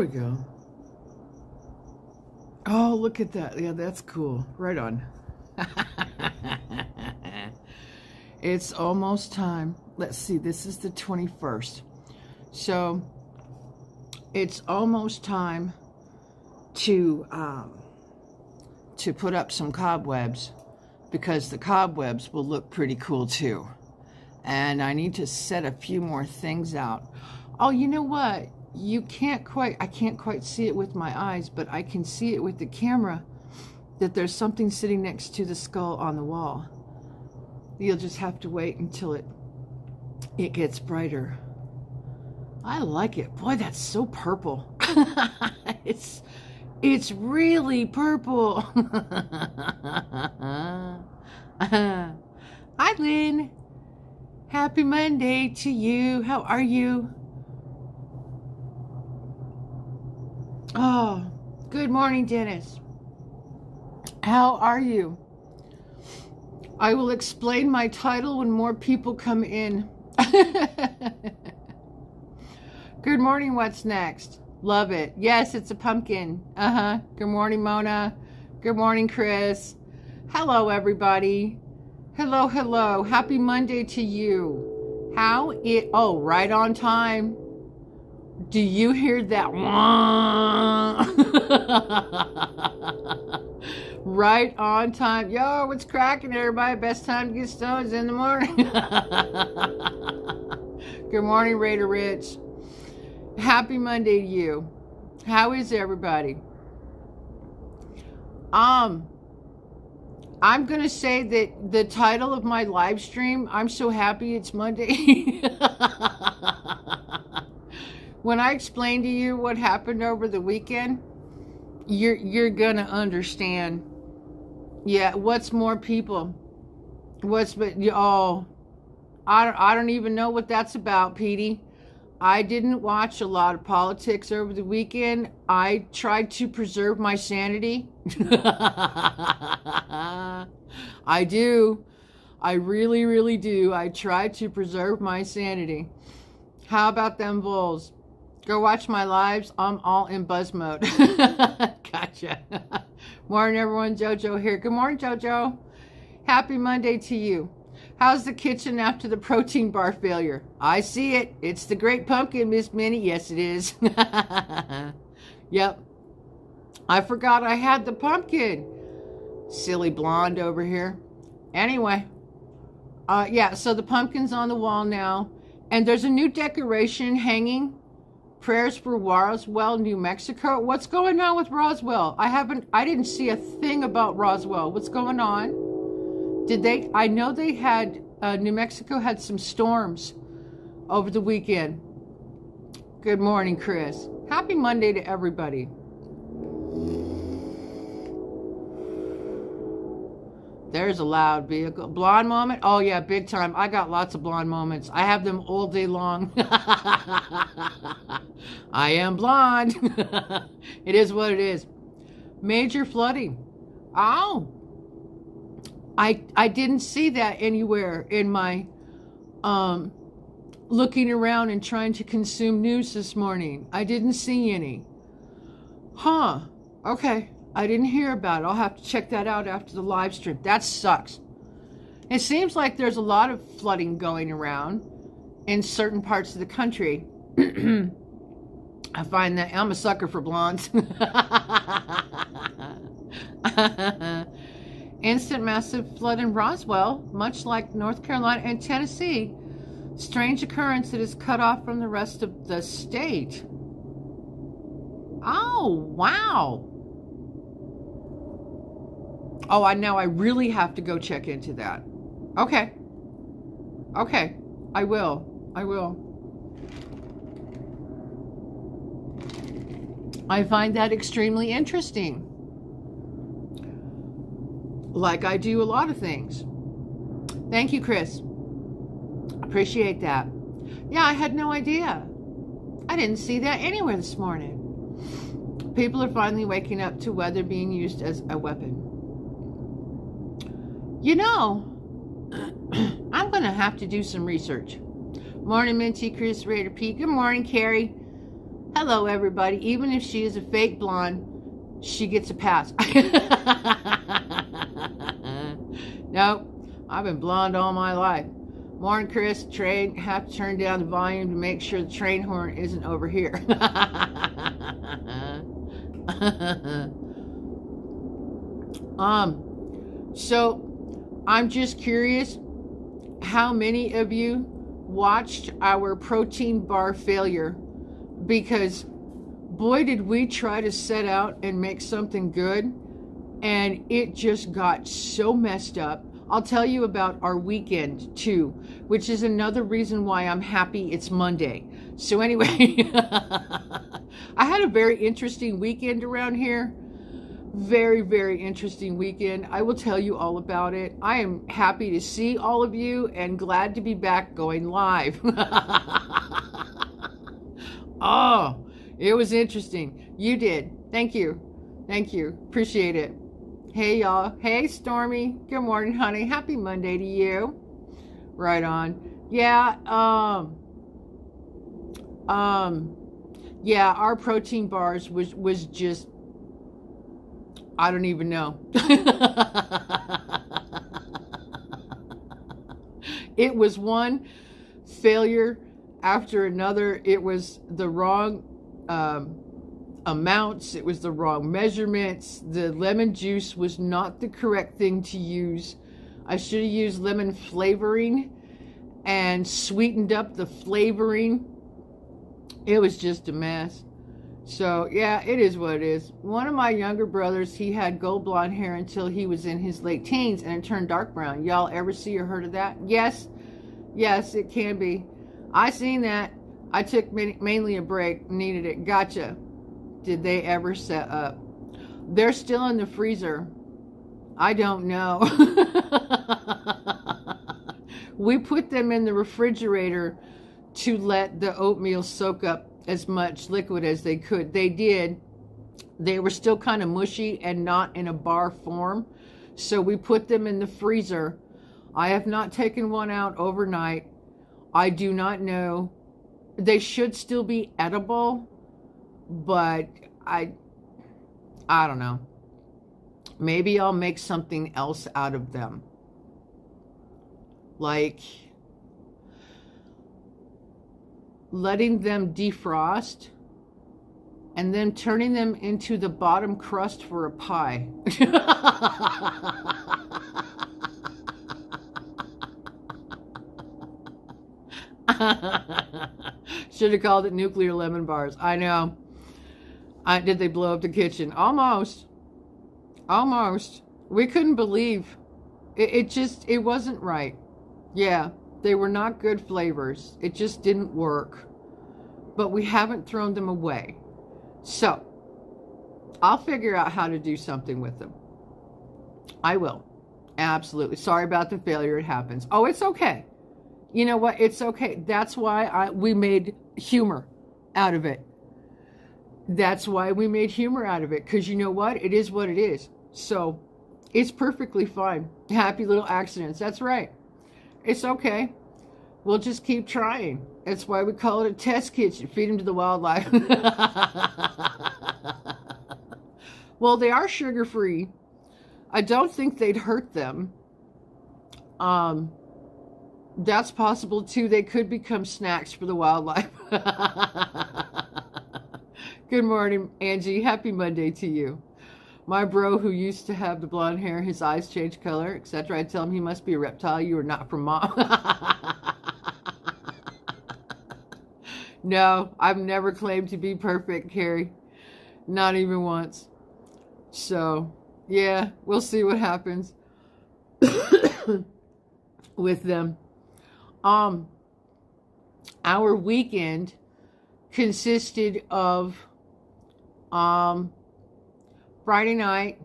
we go. Oh, look at that. Yeah, that's cool. Right on. It's almost time. Let's see. This is the 21st. So it's almost time to put up some cobwebs, because the cobwebs will look pretty cool too. And I need to set a few more things out. Oh, you know what? I can't quite see it with my eyes, but I can see it with the camera, that there's something sitting next to the skull on the wall. You'll just have to wait until it gets brighter. I like it. Boy, that's so purple. It's really purple. Hi, Lynn. Happy Monday to you. How are you? Oh, good morning, Dennis. How are you? I will explain my title when more people come in. Good morning, what's next? Love it. Yes, it's a pumpkin. Good morning, Mona. Good morning, Chris. Hello, everybody. Hello, hello. Happy Monday to you. Oh, right on time. Do you hear that? Right on time. Yo, what's cracking, everybody? Best time to get stoned is in the morning. Good morning, Raider Rich. Happy Monday to you. How is everybody? I'm going to say that the title of my live stream, I'm so happy it's Monday. When I explain to you what happened over the weekend, you're going to understand. Yeah, what's more people? I don't even know what that's about, Petey. I didn't watch a lot of politics over the weekend. I tried to preserve my sanity. I do. I really, really do. I try to preserve my sanity. How about them Bulls? Go watch my lives. I'm all in buzz mode. Gotcha. Morning, everyone. Jojo here. Good morning, Jojo. Happy Monday to you. How's the kitchen after the protein bar failure? I see it. It's the Great Pumpkin, Miss Minnie. Yes, it is. Yep. I forgot I had the pumpkin. Silly blonde over here. Anyway. Yeah, so the pumpkin's on the wall now. And there's a new decoration hanging. Prayers for Roswell, New Mexico. What's going on with Roswell? I didn't see a thing about Roswell. What's going on? I know they had, New Mexico had some storms over the weekend. Good morning, Chris. Happy Monday to everybody. There's a loud vehicle. Blonde moment? Oh, yeah, big time. I got lots of blonde moments. I have them all day long. I am blonde. It is what it is. Major flooding. Oh. I didn't see that anywhere in my looking around and trying to consume news this morning. I didn't see any. Huh. Okay. I didn't hear about it. I'll have to check that out after the live stream. That sucks. It seems like there's a lot of flooding going around in certain parts of the country. I find that I'm a sucker for blondes. Instant massive flood in Roswell, much like North Carolina and Tennessee. Strange occurrence that is cut off from the rest of the state. Oh, wow. Oh, I really have to go check into that. Okay. Okay. I will. I find that extremely interesting. Like I do a lot of things. Thank you, Chris. Appreciate that. Yeah, I had no idea. I didn't see that anywhere this morning. People are finally waking up to weather being used as a weapon. You know, I'm going to have to do some research. Morning, Minty, Chris, Raider P. Good morning, Carrie. Hello, everybody. Even if she is a fake blonde, she gets a pass. Nope. I've been blonde all my life. Morning, Chris. Train. Have to turn down the volume to make sure the train horn isn't over here. So I'm just curious how many of you watched our protein bar failure, because boy did we try to set out and make something good, and it just got so messed up. I'll tell you about our weekend too, which is another reason why I'm happy it's Monday. So anyway, I had a very interesting weekend around here. Very, very interesting weekend. I will tell you all about it. I am happy to see all of you and glad to be back going live. Oh, it was interesting. You did. Thank you. Thank you. Appreciate it. Hey, y'all. Hey, Stormy. Good morning, honey. Happy Monday to you. Right on. Yeah, yeah, our protein bars was just, I don't even know. It was one failure after another. It was the wrong amounts. It was the wrong measurements. The lemon juice was not the correct thing to use. I should have used lemon flavoring and sweetened up the flavoring. It was just a mess. So yeah, it is what it is. One of my younger brothers, he had gold blonde hair until he was in his late teens, and it turned dark brown. Y'all ever see or heard of that? Yes, it can be. I seen that. I took mainly a break, needed it. Gotcha. Did they ever set up? They're still in the freezer. I don't know. We put them in the refrigerator to let the oatmeal soak up as much liquid as they could. They did. They were still kind of mushy and not in a bar form. So we put them in the freezer. I have not taken one out overnight. I do not know. They should still be edible, but I don't know. Maybe I'll make something else out of them. Like letting them defrost and then turning them into the bottom crust for a pie. Should have called it nuclear lemon bars. I know. Did they blow up the kitchen? Almost. We couldn't believe. It wasn't right. Yeah, they were not good flavors. It just didn't work. But we haven't thrown them away. So, I'll figure out how to do something with them. I will. Absolutely. Sorry about the failure. It happens. Oh, it's okay. You know what? It's okay. That's why we made humor out of it. That's why we made humor out of it. Because you know what? It is what it is. So, it's perfectly fine. Happy little accidents. That's right. It's okay. We'll just keep trying. That's why we call it a test kitchen. Feed them to the wildlife. Well, they are sugar-free. I don't think they'd hurt them. That's possible too. They could become snacks for the wildlife. Good morning, Angie. Happy Monday to you. My bro who used to have the blonde hair, his eyes changed color, etc. I tell him he must be a reptile. You are not from Mom. No, I've never claimed to be perfect, Carrie. Not even once. So, yeah, we'll see what happens with them. Our weekend consisted of Friday night,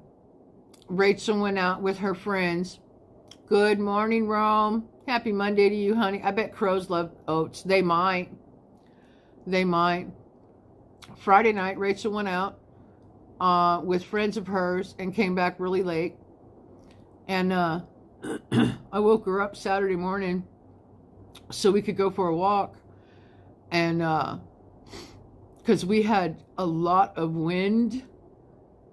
Rachel went out with her friends. Good morning, Rome. Happy Monday to you, honey. I bet crows love oats. They might. Friday night, Rachel went out with friends of hers and came back really late. And I woke her up Saturday morning so we could go for a walk. And because we had a lot of wind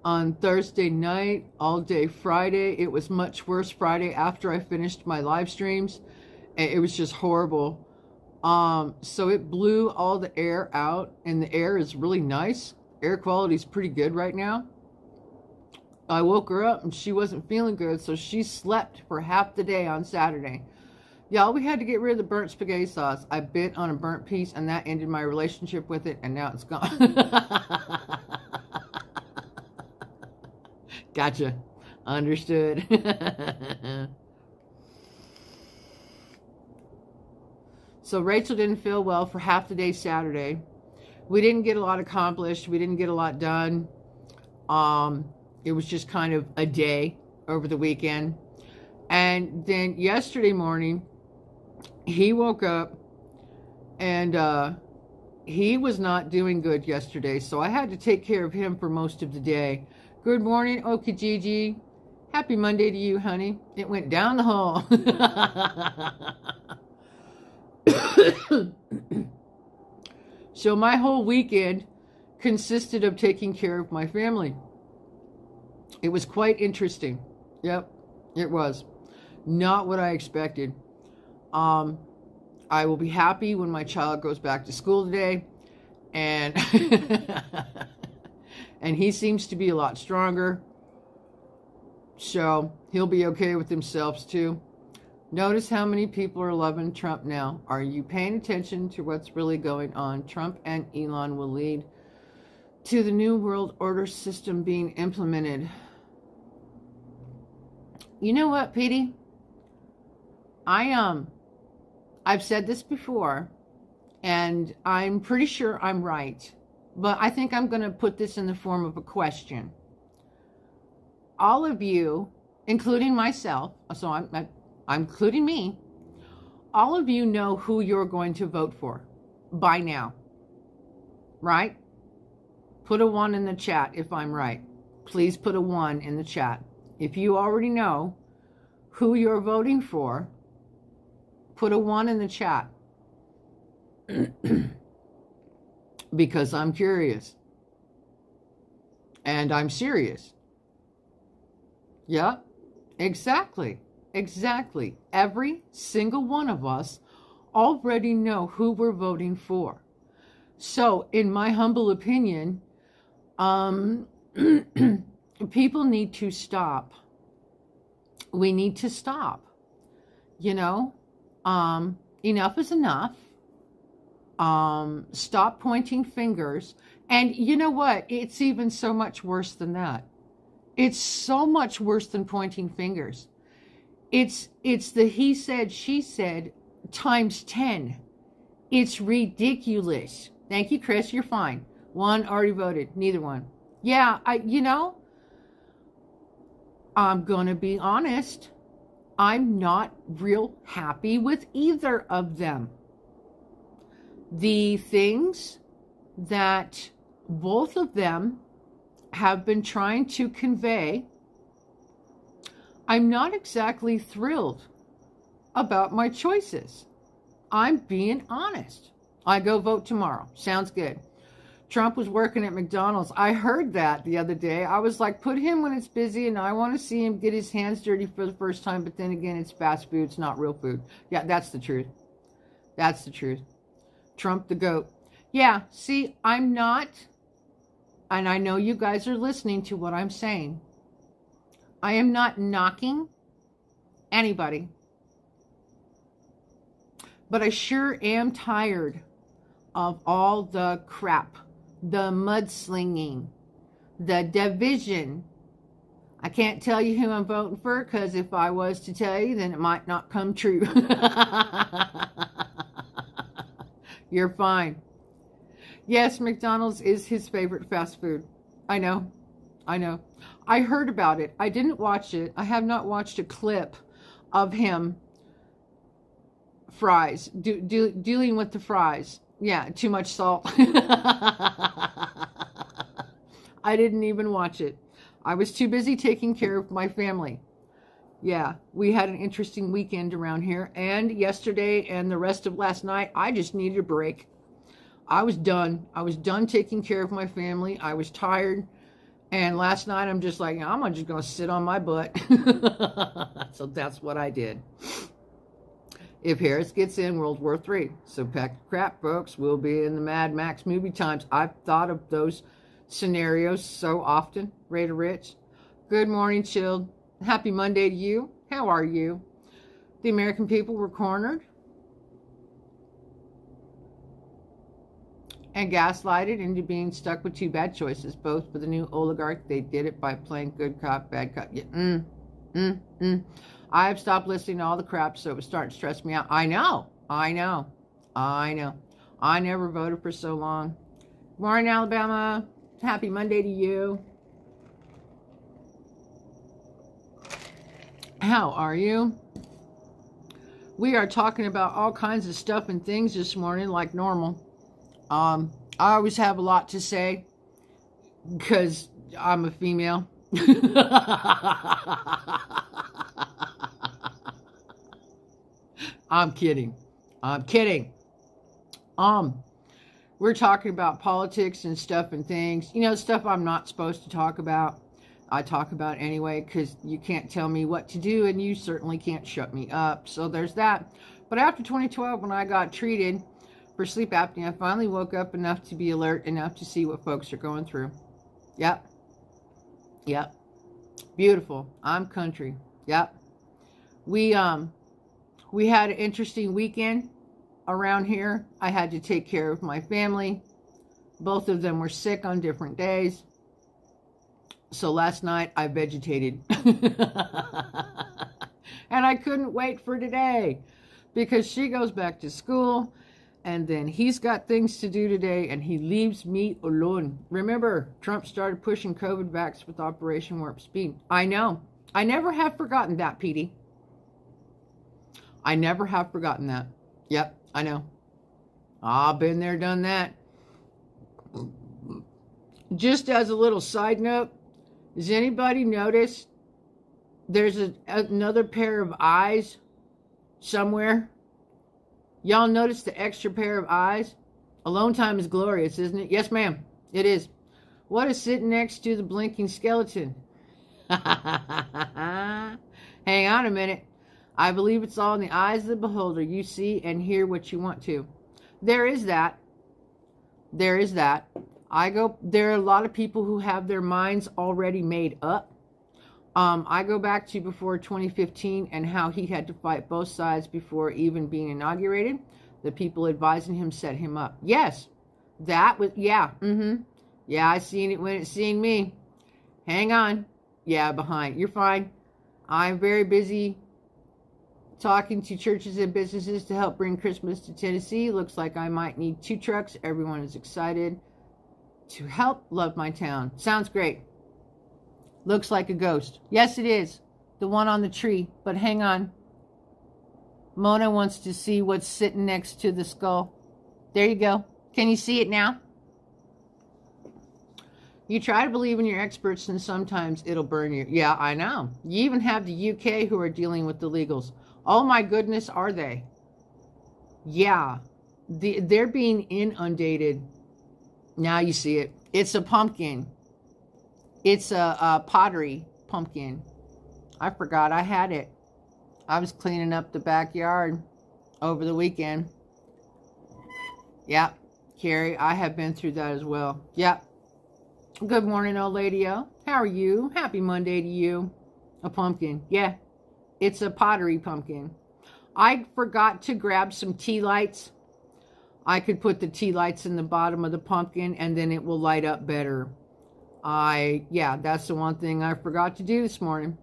on Thursday night, all day Friday. It was much worse Friday after I finished my live streams. It was just horrible. So it blew all the air out, and the air is really nice. Air quality is pretty good right now. I woke her up and she wasn't feeling good, so she slept for half the day on Saturday. Y'all, we had to get rid of the burnt spaghetti sauce. I bit on a burnt piece, and that ended my relationship with it, and now it's gone. Gotcha. Understood. So Rachel didn't feel well for half the day Saturday. We didn't get a lot accomplished. We didn't get a lot done. It was just kind of a day over the weekend. And then yesterday morning, he woke up and he was not doing good yesterday. So I had to take care of him for most of the day. Good morning, Okijiji. Happy Monday to you, honey. It went down the hall. So my whole weekend consisted of taking care of my family. It was quite interesting. Yep, it was. Not what I expected. I will be happy when my child goes back to school today. And and he seems to be a lot stronger. So he'll be okay with himself too. Notice how many people are loving Trump now. Are you paying attention to what's really going on? Trump and Elon will lead to the new world order system being implemented. You know what, Petey? I've said this before, and I'm pretty sure I'm right, but I think I'm going to put this in the form of a question. All of you, including myself, so I'm including me, all of you know who you're going to vote for by now, right? Put a 1 in the chat if I'm right. Please put a 1 in the chat. If you already know who you're voting for, put a 1 in the chat. Because I'm curious. And I'm serious. Yeah, exactly. Exactly. Every single one of us already know who we're voting for. So, in my humble opinion, people need to stop. We need to stop. You know, enough is enough. Stop pointing fingers. And you know what? It's even so much worse than that. It's so much worse than pointing fingers. It's the he said, she said times 10. It's ridiculous. Thank you, Chris. You're fine. 1 already voted. Neither one. Yeah, I'm going to be honest. I'm not real happy with either of them. The things that both of them have been trying to convey, I'm not exactly thrilled about my choices. I'm being honest. I go vote tomorrow. Sounds good. Trump was working at McDonald's. I heard that the other day. I was like, put him when it's busy, and I want to see him get his hands dirty for the first time. But then again, it's fast food. It's not real food. Yeah, that's the truth. That's the truth. Trump the GOAT. Yeah, see, I'm not, and I know you guys are listening to what I'm saying. I am not knocking anybody. But I sure am tired of all the crap, the mudslinging, the division. I can't tell you who I'm voting for, because if I was to tell you, then it might not come true. You're fine. Yes, McDonald's is his favorite fast food. I know. I heard about it. I didn't watch it. I have not watched a clip of him fries, dealing with the fries. Yeah, too much salt. I didn't even watch it. I was too busy taking care of my family. Yeah, we had an interesting weekend around here, and yesterday and the rest of last night, I just needed a break. I was done. I was done taking care of my family. I was tired. And last night, I'm just like, I'm just going to sit on my butt. So that's what I did. If Harris gets in, World War III. So pack your crap, folks. We'll be in the Mad Max movie times. I've thought of those scenarios so often. Raider Rich. Good morning, Chilled. Happy Monday to you. How are you? The American people were cornered and gaslighted into being stuck with two bad choices, both for the new oligarch. They did it by playing good cop, bad cop. Yeah. I have stopped listening to all the crap, so it was starting to stress me out. I know. I never voted for so long. Good morning, Alabama. Happy Monday to you. How are you? We are talking about all kinds of stuff and things this morning, like normal. I always have a lot to say because I'm a female. I'm kidding. We're talking about politics and stuff and things. You know, stuff I'm not supposed to talk about. I talk about anyway because you can't tell me what to do and you certainly can't shut me up. So there's that. But after 2012, when I got treated for sleep apnea, I finally woke up enough to be alert enough to see what folks are going through. Yep. Beautiful. I'm country. Yep. We had an interesting weekend around here. I had to take care of my family. Both of them were sick on different days. So last night I vegetated. And I couldn't wait for today because she goes back to school and then he's got things to do today and he leaves me alone. Remember, Trump started pushing COVID vax with Operation Warp Speed. I know. I never have forgotten that, Petey. I never have forgotten that. Yep, I know. I've been there, done that. Just as a little side note, does anybody notice there's another pair of eyes somewhere? Y'all notice the extra pair of eyes? Alone time is glorious, isn't it? Yes, ma'am. It is. What is sitting next to the blinking skeleton? Hang on a minute. I believe it's all in the eyes of the beholder. You see and hear what you want to. There is that. There is that. There are a lot of people who have their minds already made up. I go back to before 2015 and how he had to fight both sides before even being inaugurated. The people advising him set him up. Yes, that was, yeah, yeah, I seen it when it seen me. Hang on. Yeah, behind. You're fine. I'm very busy talking to churches and businesses to help bring Christmas to Tennessee. Looks like I might need 2 trucks. Everyone is excited to help. Love my town. Sounds great. Looks like a ghost. Yes, it is. The one on the tree. But hang on. Mona wants to see what's sitting next to the skull. There you go. Can you see it now? You try to believe in your experts and sometimes it'll burn you. Yeah, I know. You even have the UK who are dealing with the legals. Oh my goodness, are they? Yeah. They're being inundated. Now you see it. It's a pumpkin. It's a pottery pumpkin. I forgot I had it. I was cleaning up the backyard over the weekend. Yep. Carrie, I have been through that as well. Yep. Good morning, old lady-o. How are you? Happy Monday to you. A pumpkin. Yeah. It's a pottery pumpkin. I forgot to grab some tea lights. I could put the tea lights in the bottom of the pumpkin and then it will light up better. Yeah, that's the one thing I forgot to do this morning.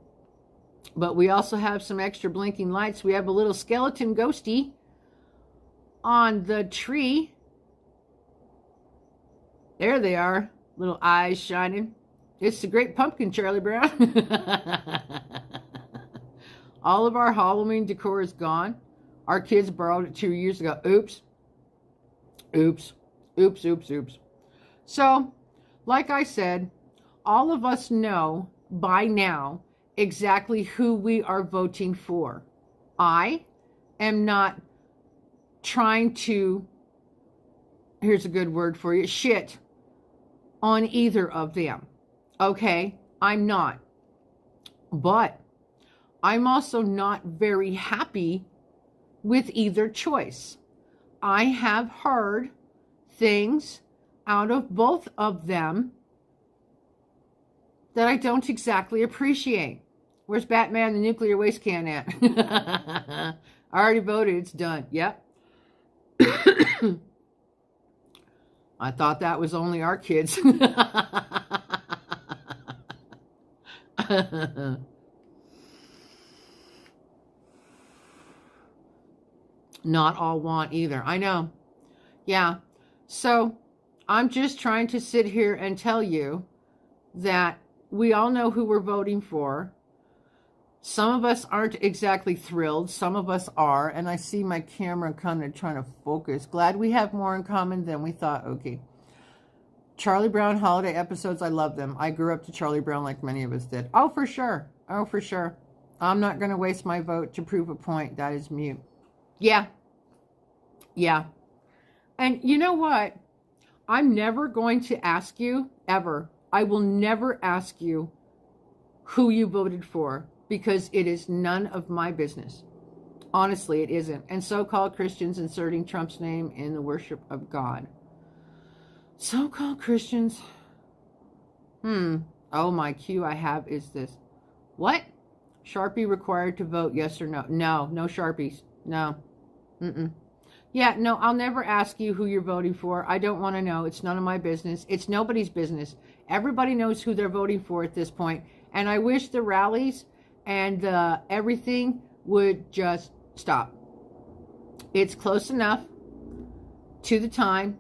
But we also have some extra blinking lights. We have a little skeleton ghosty on the tree. There they are. Little eyes shining. It's the great pumpkin, Charlie Brown. All of our Halloween decor is gone. Our kids borrowed it 2 years ago. Oops. So, like I said, all of us know by now exactly who we are voting for. I am not trying to here's a good word for you, shit on either of them. Okay? I'm not. But I'm also not very happy with either choice. I have heard things out of both of them that I don't exactly appreciate. Where's Batman the nuclear waste can at? I already voted. It's done. Yep. I thought that was only our kids. Not all want either. I know. Yeah. So I'm just trying to sit here and tell you that we all know who we're voting for. Some of us aren't exactly thrilled. Some of us are. And I see my camera kind of trying to focus. Glad we have more in common than we thought. Okay. Charlie Brown holiday episodes. I love them. I grew up to Charlie Brown like many of us did. Oh, for sure. Oh, for sure. I'm not going to waste my vote to prove a point. That is mute. Yeah. Yeah. And you know what? I'm never going to ask you, ever. I will never ask you who you voted for, because it is none of my business. Honestly, it isn't. And so-called Christians inserting Trump's name in the worship of God. So-called Christians. Oh, my cue I have is this. What? Sharpie required to vote, yes or no? No, no Sharpies. No. Yeah, no, I'll never ask you who you're voting for. I don't want to know. It's none of my business. It's nobody's business. Everybody knows who they're voting for at this point. And I wish the rallies and everything would just stop. It's close enough to the time.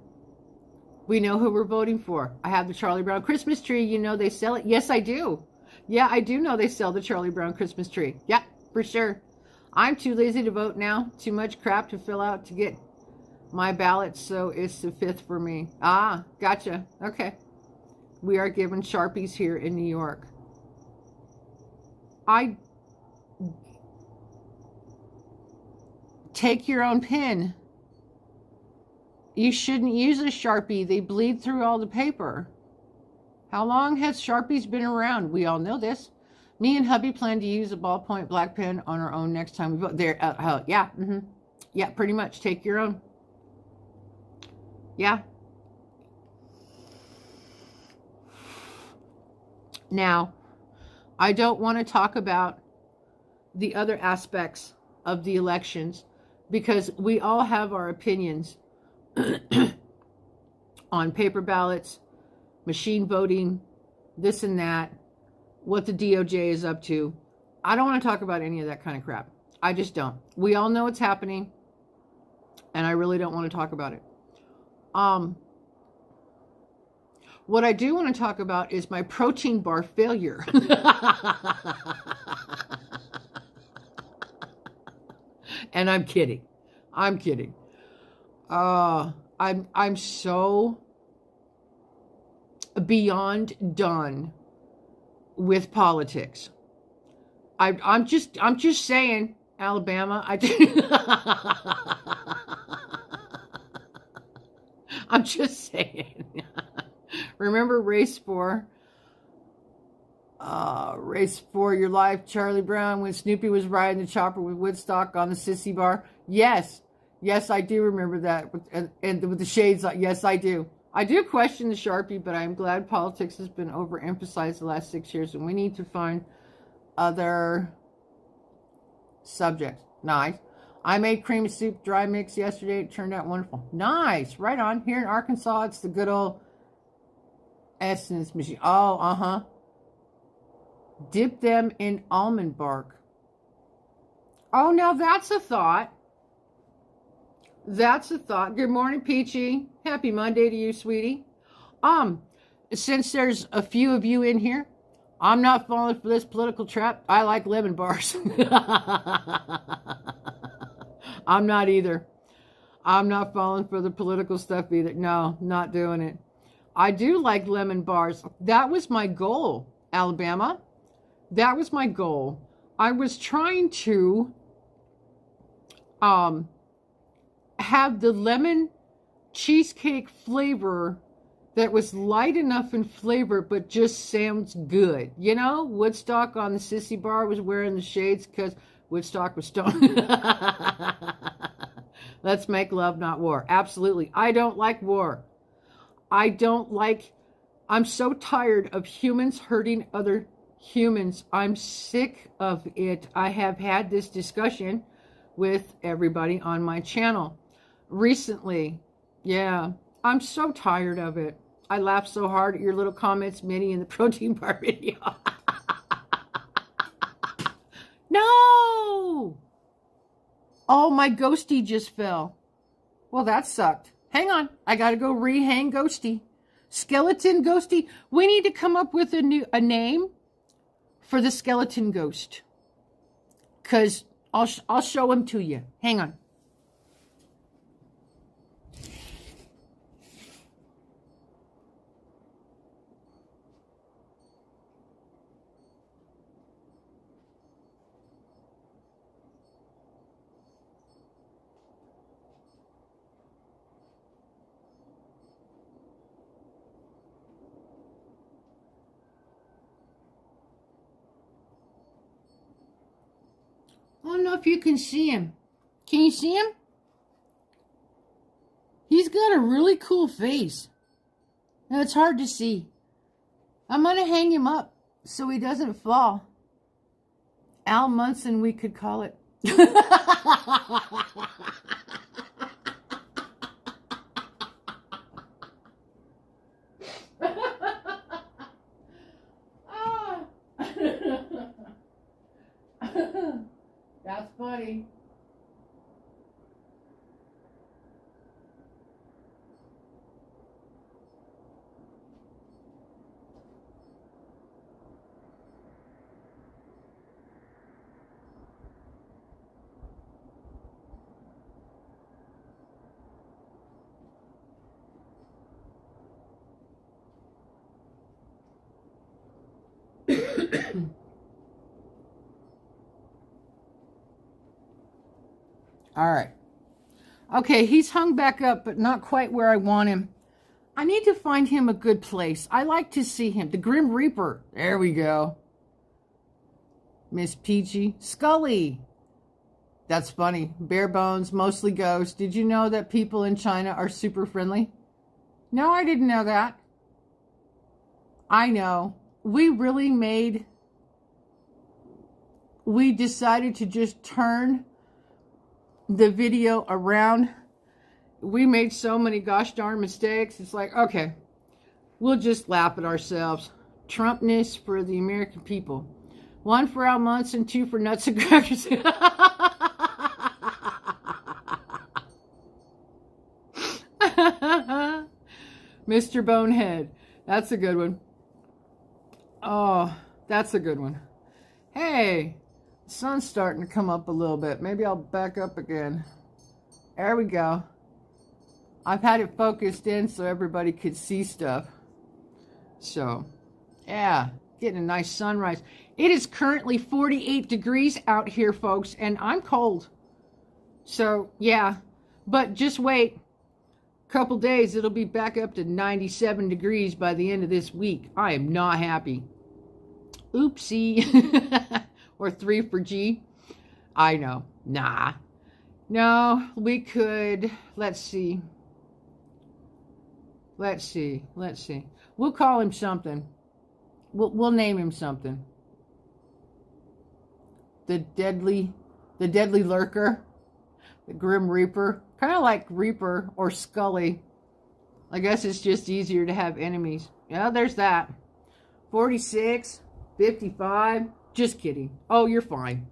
We know who we're voting for. I have the Charlie Brown Christmas tree. You know they sell it. Yes, I do. Yeah, I do know they sell the Charlie Brown Christmas tree. Yeah, for sure. I'm too lazy to vote now. Too much crap to fill out to get my ballot, so it's the 5th for me. Ah, gotcha. Okay. We are given Sharpies here in New York. Take your own pen. You shouldn't use a Sharpie. They bleed through all the paper. How long has Sharpies been around? We all know this. Me and hubby plan to use a ballpoint black pen on our own next time we vote. There, yeah, yeah, pretty much. Take your own. Yeah. Now, I don't want to talk about the other aspects of the elections because we all have our opinions on paper ballots, machine voting, this and that, what the DOJ is up to. I don't want to talk about any of that kind of crap. I just don't. We all know what's happening, and I really don't want to talk about it. What I do want to talk about is my protein bar failure. And I'm kidding. I'm kidding. I'm so beyond done with politics. I'm just saying, Alabama. I'm just saying. Remember Race 4? Race 4 Your Life, Charlie Brown, when Snoopy was riding the chopper with Woodstock on the Sissy Bar? Yes. Yes, I do remember that. And with the shades, yes, I do. I do question the Sharpie, but I'm glad politics has been overemphasized the last 6 years, and we need to find other subjects. Nice. I made cream soup dry mix yesterday. It turned out wonderful. Nice. Right on. Here in Arkansas, it's the good old Essence machine. Oh, dip them in almond bark. Oh, now that's a thought. That's a thought. Good morning, Peachy. Happy Monday to you, sweetie. Since there's a few of you in here, I'm not falling for this political trap. I like lemon bars. I'm not either. I'm not falling for the political stuff either. No, not doing it. I do like lemon bars. That was my goal, Alabama. That was my goal. I was trying to have the lemon cheesecake flavor that was light enough in flavor but just sounds good. You know, Woodstock on the Sissy Bar was wearing the shades because Woodstock was stoned. Let's make love, not war. Absolutely. I don't like war. I'm so tired of humans hurting other humans. I'm sick of it. I have had this discussion with everybody on my channel recently. Yeah, I'm so tired of it. I laughed so hard at your little comments, Minnie, in the protein bar video. No! Oh, my ghosty just fell. Well, that sucked. Hang on. I got to go re-hang ghosty. Skeleton ghosty. We need to come up with a name for the skeleton ghost. Because I'll show him to you. Hang on. I don't know if you can see him. Can you see him? He's got a really cool face. Now it's hard to see. I'm going to hang him up so he doesn't fall. Al Munson, we could call it. That's funny. All right. Okay, he's hung back up, but not quite where I want him. I need to find him a good place. I like to see him. The Grim Reaper. There we go. Miss Peachy. Scully. That's funny. Bare bones, mostly ghosts. Did you know that people in China are super friendly? No, I didn't know that. I know. We decided to just turn the video around. We made so many gosh darn mistakes. It's like, okay, we'll just laugh at ourselves. Trumpness for the American people. 1 for Al Munson, 2 for nuts and crackers. Mr. Bonehead. That's a good one. Oh, that's a good one. Hey, the sun's starting to come up a little bit. Maybe I'll back up again. There we go. I've had it focused in so everybody could see stuff. So, yeah, getting a nice sunrise. It is currently 48 degrees out here, folks, and I'm cold. So, yeah, but just wait. Couple days, it'll be back up to 97 degrees by the end of this week. I am not happy. Oopsie. Or 3 for G. I know. Nah. No, we could. Let's see. We'll call him something. We'll name him something. The deadly lurker. The Grim Reaper. Kind of like Reaper or Scully. I guess it's just easier to have enemies. Yeah, there's that. 46, 55. Just kidding. Oh, you're fine.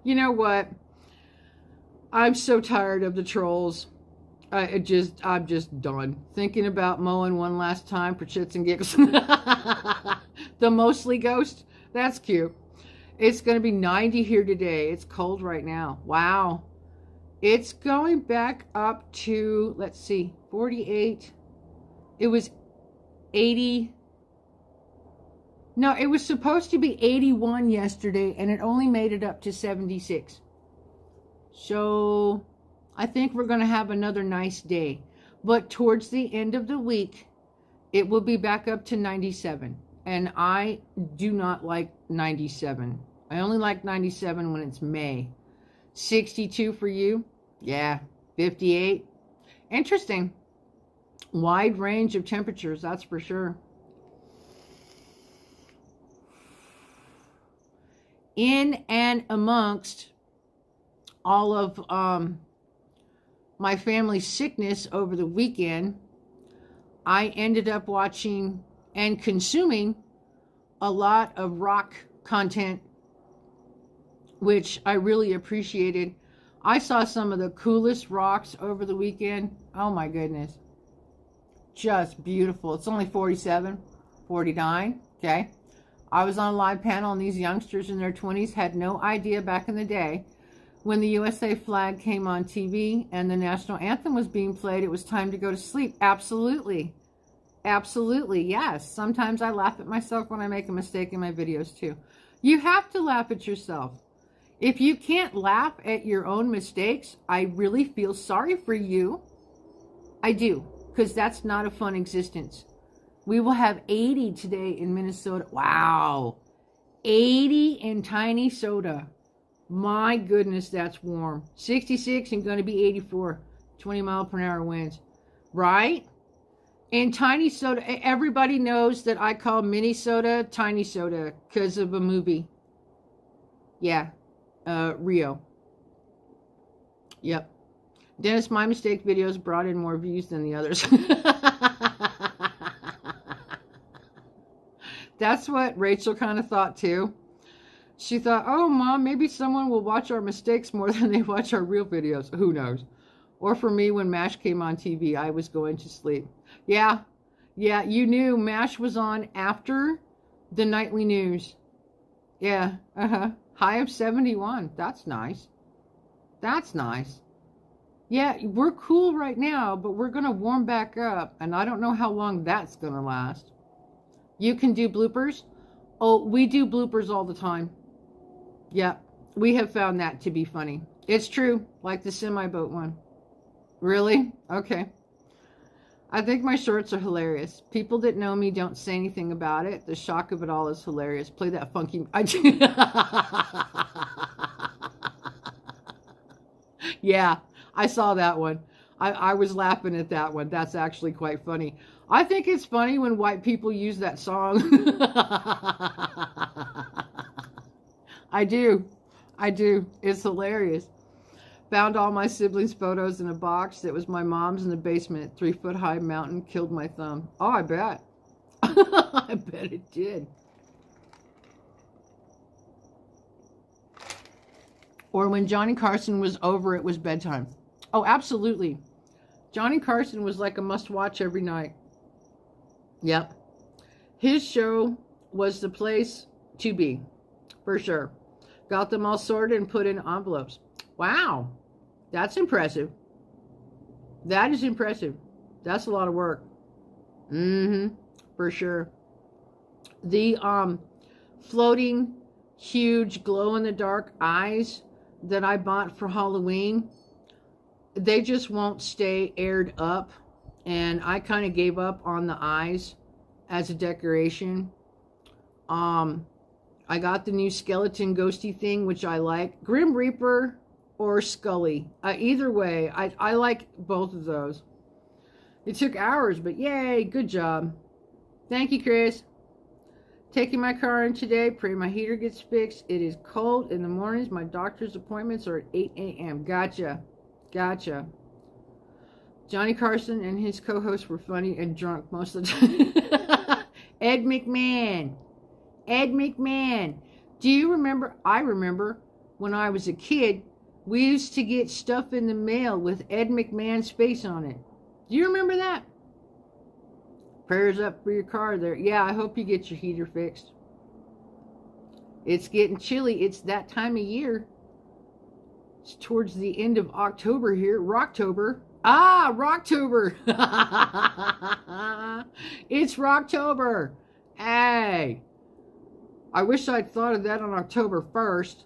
You know what? I'm so tired of the trolls. I'm just done. Thinking about mowing one last time for shits and giggles. The mostly ghost. That's cute. It's going to be 90 here today. It's cold right now. Wow. It's going back up to, let's see, 48. It was 80. No, it was supposed to be 81 yesterday, and it only made it up to 76. So, I think we're going to have another nice day. But towards the end of the week, it will be back up to 97. And I do not like 97. I only like 97 when it's May. 62 for you? Yeah. 58? Interesting. Wide range of temperatures, that's for sure. In and amongst all of my family's sickness over the weekend, I ended up watching and consuming a lot of rock content, which I really appreciated. I saw some of the coolest rocks over the weekend. Oh my goodness. Just beautiful. It's only 47, 49. Okay. I was on a live panel, and these youngsters in their 20s had no idea back in the day when the USA flag came on TV and the national anthem was being played, it was time to go to sleep. Absolutely. Absolutely. Yes. Sometimes I laugh at myself when I make a mistake in my videos too. You have to laugh at yourself. If you can't laugh at your own mistakes, I really feel sorry for you. I do, because that's not a fun existence. We will have 80 today in Minnesota. Wow. 80 in Tiny Soda. My goodness, that's warm. 66 and going to be 84. 20-mile-per-hour winds. Right? In Tiny Soda, everybody knows that I call mini soda Tiny Soda because of a movie. Yeah. Rio. Yep. Dennis, my mistake videos brought in more views than the others. That's what Rachel kind of thought too. She thought, oh, Mom, maybe someone will watch our mistakes more than they watch our real videos. Who knows? Or for me, when MASH came on TV, I was going to sleep. Yeah, you knew MASH was on after the nightly news. Yeah, high of 71. That's nice. That's nice. Yeah, we're cool right now, but we're going to warm back up, and I don't know how long that's going to last. You can do bloopers? Oh, we do bloopers all the time. Yeah, we have found that to be funny. It's true, like the semi-boat one. Really? Okay. I think my shorts are hilarious. People that know me don't say anything about it. The shock of it all is hilarious. Play that funky... Yeah, I saw that one. I was laughing at that one. That's actually quite funny. I think it's funny when white people use that song. I do. It's hilarious. Found all my siblings' photos in a box that was my mom's in the basement. 3-foot-high mountain killed my thumb. Oh, I bet. I bet it did. Or when Johnny Carson was over, it was bedtime. Oh, absolutely. Johnny Carson was like a must-watch every night. Yep. His show was the place to be, for sure. Got them all sorted and put in envelopes. Wow. That's impressive. That is impressive. That's a lot of work. For sure. The floating, huge, glow-in-the-dark eyes that I bought for Halloween, they just won't stay aired up, and I kind of gave up on the eyes as a decoration. I got the new skeleton ghosty thing, which I like. Grim Reaper or Scully. Either way, I like both of those. It took hours, but yay, good job. Thank you, Chris. Taking my car in today. Pray my heater gets fixed. It is cold in the mornings. My doctor's appointments are at 8 a.m. Gotcha. Johnny Carson and his co-hosts were funny and drunk most of the time. Ed McMahon. Do you remember? I remember when I was a kid, we used to get stuff in the mail with Ed McMahon's face on it. Do you remember that? Prayers up for your car there. Yeah, I hope you get your heater fixed. It's getting chilly. It's that time of year. It's towards the end of October here. Rocktober. Ah, Rocktober. It's Rocktober. Hey. I wish I'd thought of that on October 1st.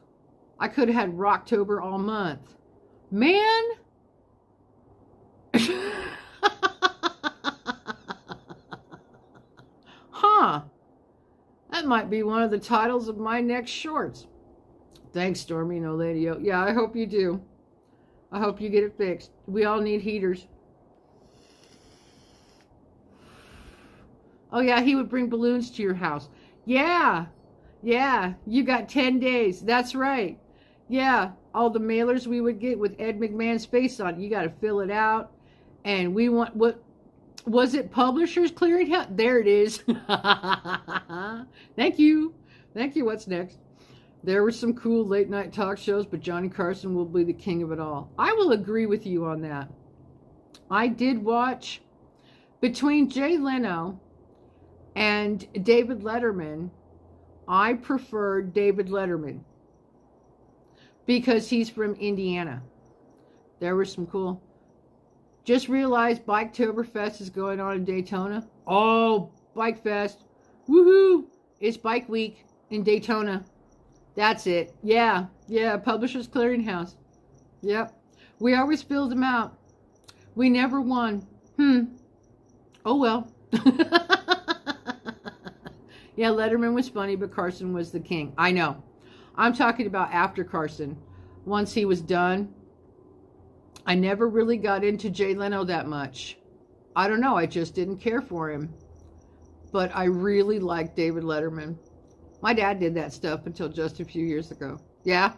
I could have had Rocktober all month. Man, Huh. That might be one of the titles of my next shorts. Thanks, Stormy No Lady. Yeah, I hope you do. I hope you get it fixed. We all need heaters. Oh, yeah, he would bring balloons to your house. Yeah. Yeah, you got 10 days. That's right. Yeah, all the mailers we would get with Ed McMahon's face on it. You got to fill it out. And we want, what was it, Publishers Clearinghouse? There it is. Thank you. Thank you. What's next? There were some cool late night talk shows, but Johnny Carson will be the king of it all. I will agree with you on that. I did watch, between Jay Leno and David Letterman, I preferred David Letterman because he's from Indiana. There were some cool. Just realized Biketoberfest is going on in Daytona. Oh, Bike Fest. Woohoo! It's Bike Week in Daytona. That's it. Yeah. Yeah. Publishers Clearinghouse. Yep. We always filled them out. We never won. Oh, well. Yeah, Letterman was funny, but Carson was the king. I know. I'm talking about after Carson. Once he was done, I never really got into Jay Leno that much. I don't know. I just didn't care for him. But I really liked David Letterman. My dad did that stuff until just a few years ago. Yeah.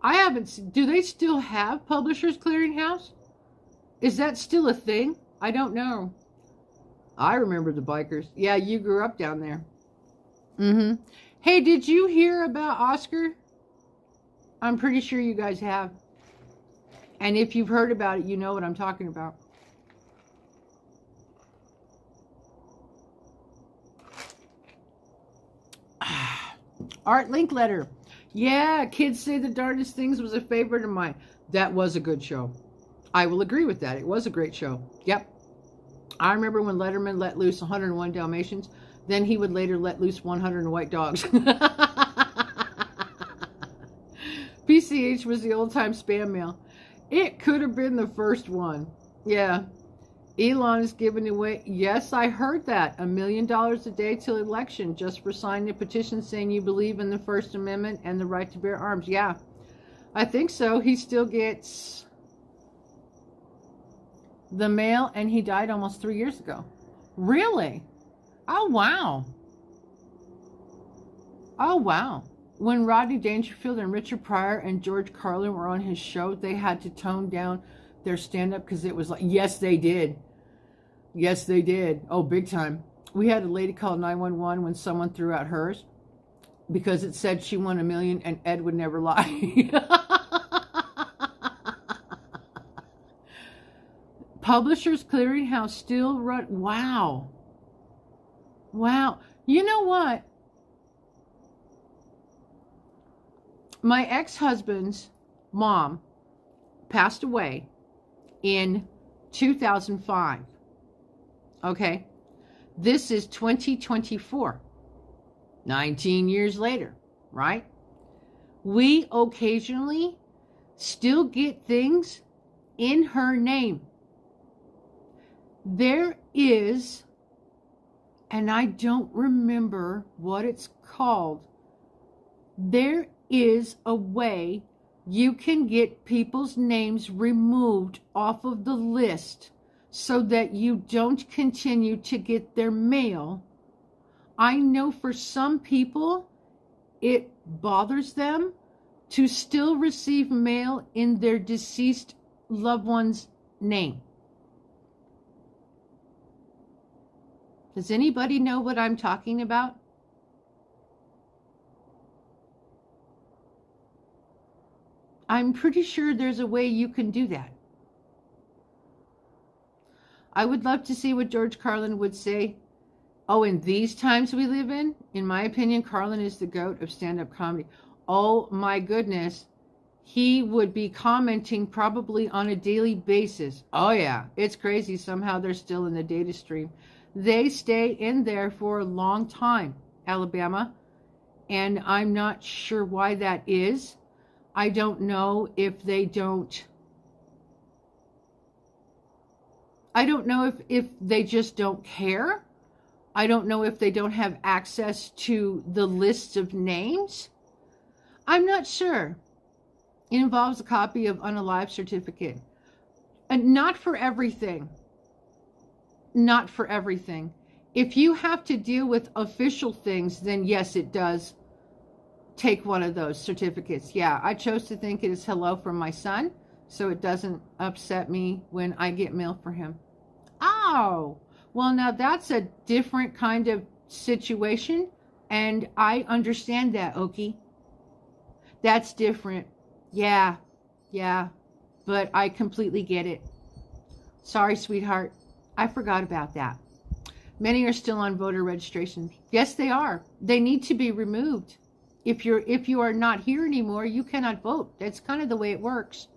I haven't. Do they still have Publishers Clearinghouse? Is that still a thing? I don't know. I remember the bikers. Yeah, you grew up down there. Hey, did you hear about Oscar? I'm pretty sure you guys have. And if you've heard about it, you know what I'm talking about. Art Linkletter. Yeah, Kids Say the Darndest Things was a favorite of mine. That was a good show. I will agree with that. It was a great show. Yep. I remember when Letterman let loose 101 Dalmatians. Then he would later let loose 100 white dogs. PCH was the old-time spam mail. It could have been the first one. Yeah. Elon is giving away. Yes, I heard that. $1 million a day till election just for signing a petition saying you believe in the First Amendment and the right to bear arms. Yeah, I think so. He still gets the mail, and he died almost 3 years ago. Really? Oh, wow. Oh, wow. When Rodney Dangerfield and Richard Pryor and George Carlin were on his show, they had to tone down their stand-up because it was like, yes, they did. Yes, they did. Oh, big time. We had a lady call 911 when someone threw out hers because it said she won $1 million and Ed would never lie. Publishers Clearinghouse still run. Wow. Wow. You know what? My ex-husband's mom passed away in 2005. Okay. This is 2024. 19 years later, right? We occasionally still get things in her name. There is, and I don't remember what it's called, there is a way you can get people's names removed off of the list so that you don't continue to get their mail. I know for some people, it bothers them to still receive mail in their deceased loved one's name. Does anybody know what I'm talking about? I'm pretty sure there's a way you can do that. I would love to see what George Carlin would say. Oh, in these times we live in my opinion, Carlin is the GOAT of stand-up comedy. Oh my goodness. He would be commenting probably on a daily basis. Oh yeah, it's crazy. Somehow they're still in the data stream. They stay in there for a long time, Alabama, and I'm not sure why that is. I don't know if they don't, I don't know if they just don't care. I don't know if they don't have access to the list of names. I'm not sure. It involves a copy of unalive certificate. And not for everything. Not for everything. If you have to deal with official things, then yes, it does take one of those certificates. Yeah, I chose to think it is hello from my son, so it doesn't upset me when I get mail for him. Oh, well, now that's a different kind of situation, and I understand that, Okie. That's different. Yeah, yeah, but I completely get it. Sorry, sweetheart. I forgot about that. Many are still on voter registration. Yes, they are. They need to be removed. If you are not here anymore, you cannot vote. That's kind of the way it works.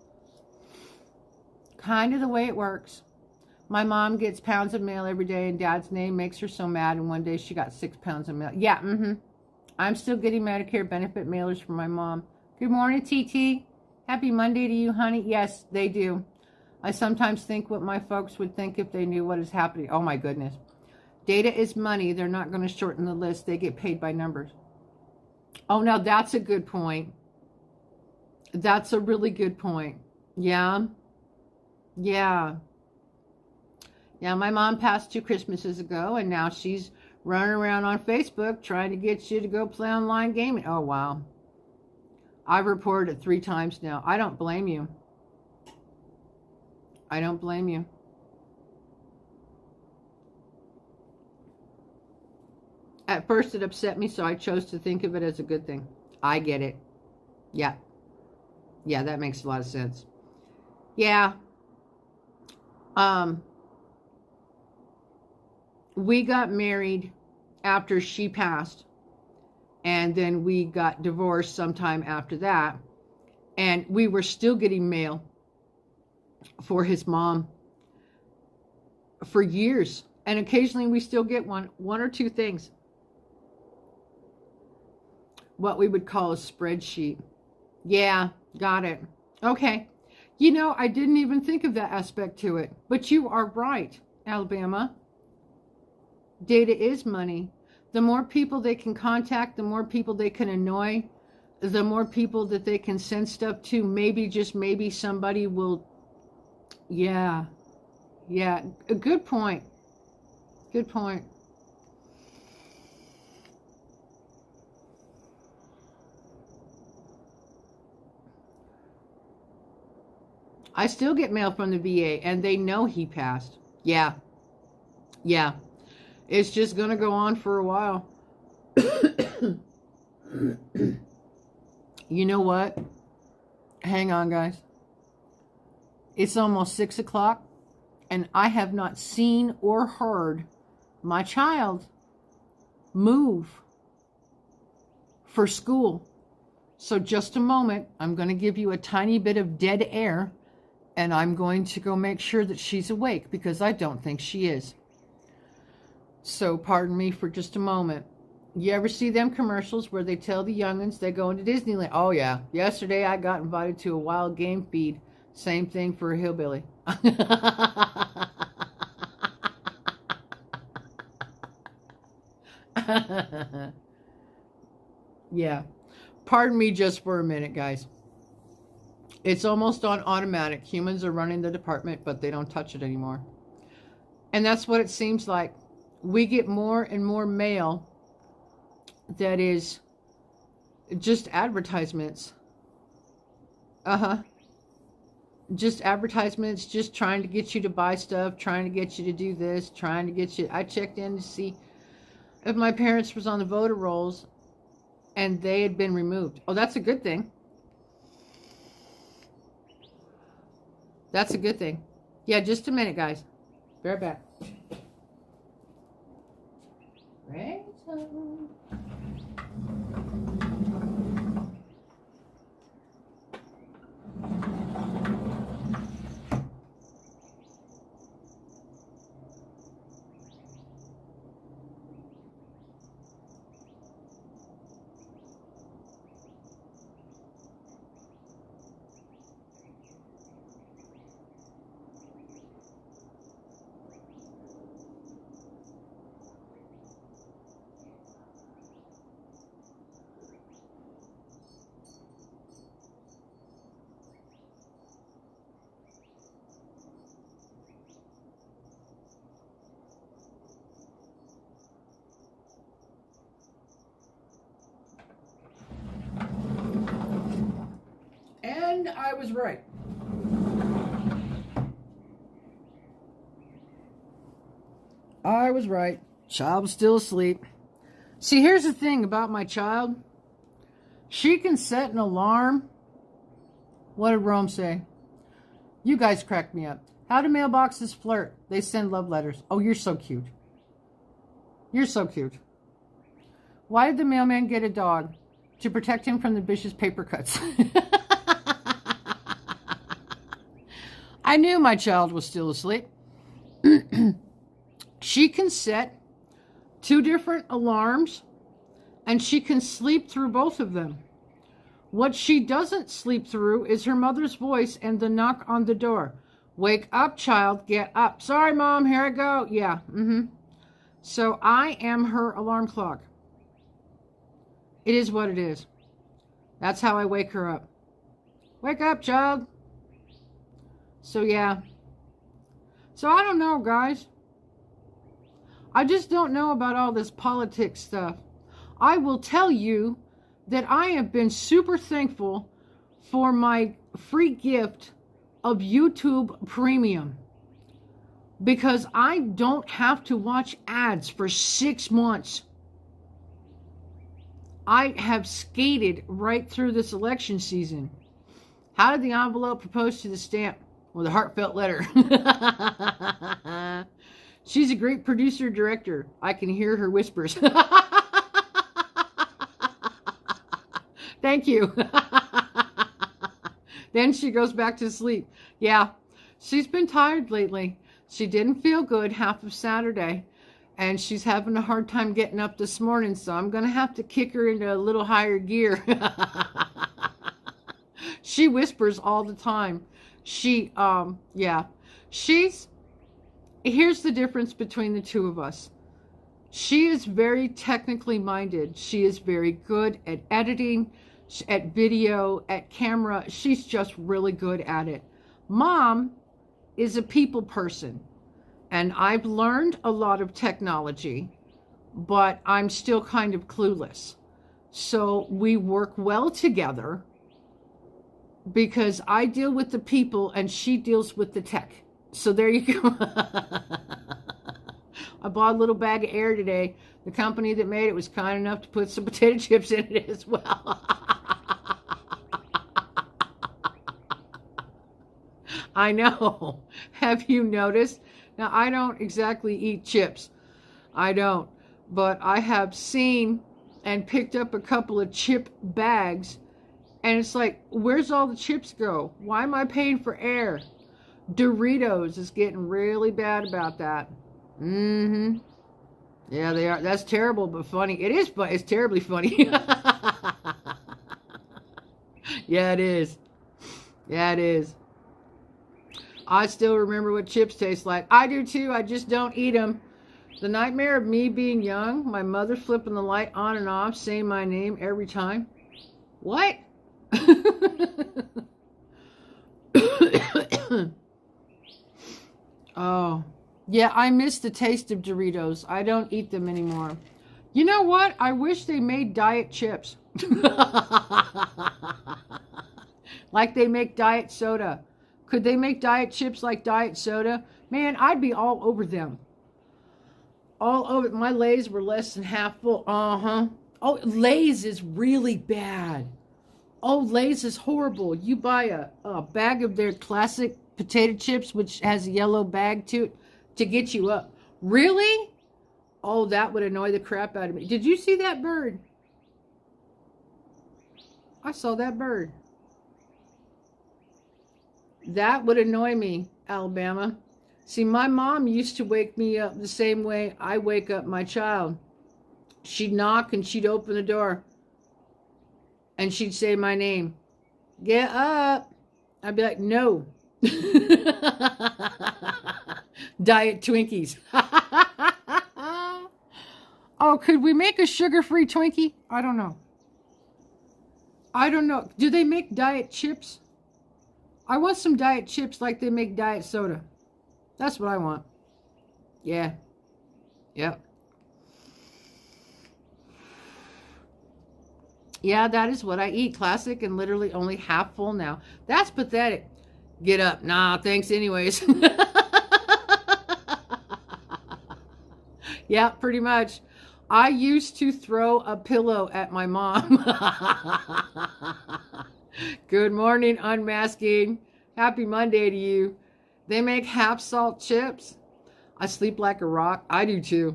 Kind of the way it works. My mom gets pounds of mail every day, and Dad's name makes her so mad. And one day she got 6 pounds of mail. Yeah, I'm still getting Medicare benefit mailers from my mom. Good morning, TT. Happy Monday to you, honey. Yes, they do. I sometimes think what my folks would think if they knew what is happening. Oh my goodness. Data is money. They're not going to shorten the list. They get paid by numbers. Oh, now that's a good point. That's a really good point. Yeah. Yeah. Yeah, my mom passed 2 Christmases ago, and now she's running around on Facebook trying to get you to go play online gaming. Oh, wow. I've reported it 3 times now. I don't blame you. I don't blame you. At first, it upset me, so I chose to think of it as a good thing. I get it. Yeah. Yeah, that makes a lot of sense. Yeah. We got married after she passed, and then we got divorced sometime after that, and we were still getting mail for his mom for years, and occasionally we still get one or two things, what we would call a spreadsheet. Yeah, got it. Okay. You know, I didn't even think of that aspect to it, but you are right, Alabama. Data is money. The more people they can contact, the more people they can annoy, the more people that they can send stuff to. Maybe, just maybe, somebody will. Yeah. Yeah. A good point. Good point. I still get mail from the VA, and they know he passed. Yeah. Yeah. It's just going to go on for a while. You know what? Hang on, guys. It's almost 6 o'clock, and I have not seen or heard my child move for school. So just a moment, I'm going to give you a tiny bit of dead air, and I'm going to go make sure that she's awake, because I don't think she is. So pardon me for just a moment. You ever see them commercials where they tell the youngins they're going to Disneyland? Oh yeah. Yesterday I got invited to a wild game feed. Same thing for a hillbilly. Yeah. Pardon me just for a minute, guys. It's almost on automatic. Humans are running the department, but they don't touch it anymore. And that's what it seems like. We get more and more mail that is just advertisements. Just advertisements, just trying to get you to buy stuff, trying to get you to do this, trying to get you. I checked in to see if my parents was on the voter rolls, and they had been removed. Oh, that's a good thing. That's a good thing. Yeah, just a minute, guys. Be right back. And I was right. I was right. Child was still asleep. See, here's the thing about my child. She can set an alarm. What did Rome say? You guys cracked me up. How do mailboxes flirt? They send love letters. Oh, you're so cute. You're so cute. Why did the mailman get a dog? To protect him from the vicious paper cuts. I knew my child was still asleep. She can set 2 different alarms, and she can sleep through both of them. What she doesn't sleep through is her mother's voice and the knock on the door. Wake up, child, get up. Sorry, Mom, here I go. Yeah, So I am her alarm clock. It is what it is. That's how I wake her up. Wake up, child. So yeah. So I don't know, guys. I just don't know about all this politics stuff. I will tell you that I have been super thankful for my free gift of YouTube Premium, because I don't have to watch ads for 6 months. I have skated right through this election season. How did the envelope propose to the stamp? With a heartfelt letter. She's a great producer director. I can hear her whispers. Thank you. Then she goes back to sleep. Yeah, she's been tired lately. She didn't feel good half of Saturday, and she's having a hard time getting up this morning, so I'm going to have to kick her into a little higher gear. She whispers all the time. Here's the difference between the two of us. She is very technically minded. She is very good at editing, at video, at camera. She's just really good at it. Mom is a people person, and I've learned a lot of technology, but I'm still kind of clueless. So we work well together because I deal with the people and she deals with the tech. So there you go. I bought a little bag of air today. The company that made it was kind enough to put some potato chips in it as well. I know. Have you noticed? Now, I don't exactly eat chips. I don't. But I have seen and picked up a couple of chip bags. And it's like, where's all the chips go? Why am I paying for air? Doritos is getting really bad about that. Yeah, they are. That's terrible, but funny. It is, but it's terribly funny. Yeah, it is. Yeah, it is. I still remember what chips taste like. I do too. I just don't eat them. The nightmare of me being young, my mother flipping the light on and off, saying my name every time. What? Oh, yeah, I miss the taste of Doritos. I don't eat them anymore. You know what? I wish they made diet chips. Like they make diet soda. Could they make diet chips like diet soda? Man, I'd be all over them. All over. My Lay's were less than half full. Oh, Lay's is really bad. Oh, Lay's is horrible. You buy a bag of their classic potato chips, which has a yellow bag to get you up. Really? Oh, that would annoy the crap out of me. Did you see that bird? I saw that bird. That would annoy me, Alabama. See, my mom used to wake me up the same way I wake up my child. She'd knock and she'd open the door. And she'd say my name. Get up. I'd be like, no. Diet Twinkies. Oh, could we make a sugar-free Twinkie? I don't know. I don't know. Do they make diet chips? I want some diet chips like they make diet soda. That's what I want. Yeah. Yep. Yeah, that is what I eat. Classic and literally only half full now. That's pathetic. Get up. Nah, thanks anyways. Yeah, pretty much. I used to throw a pillow at my mom. Good morning, unmasking. Happy Monday to you. They make half salt chips. I sleep like a rock. I do too.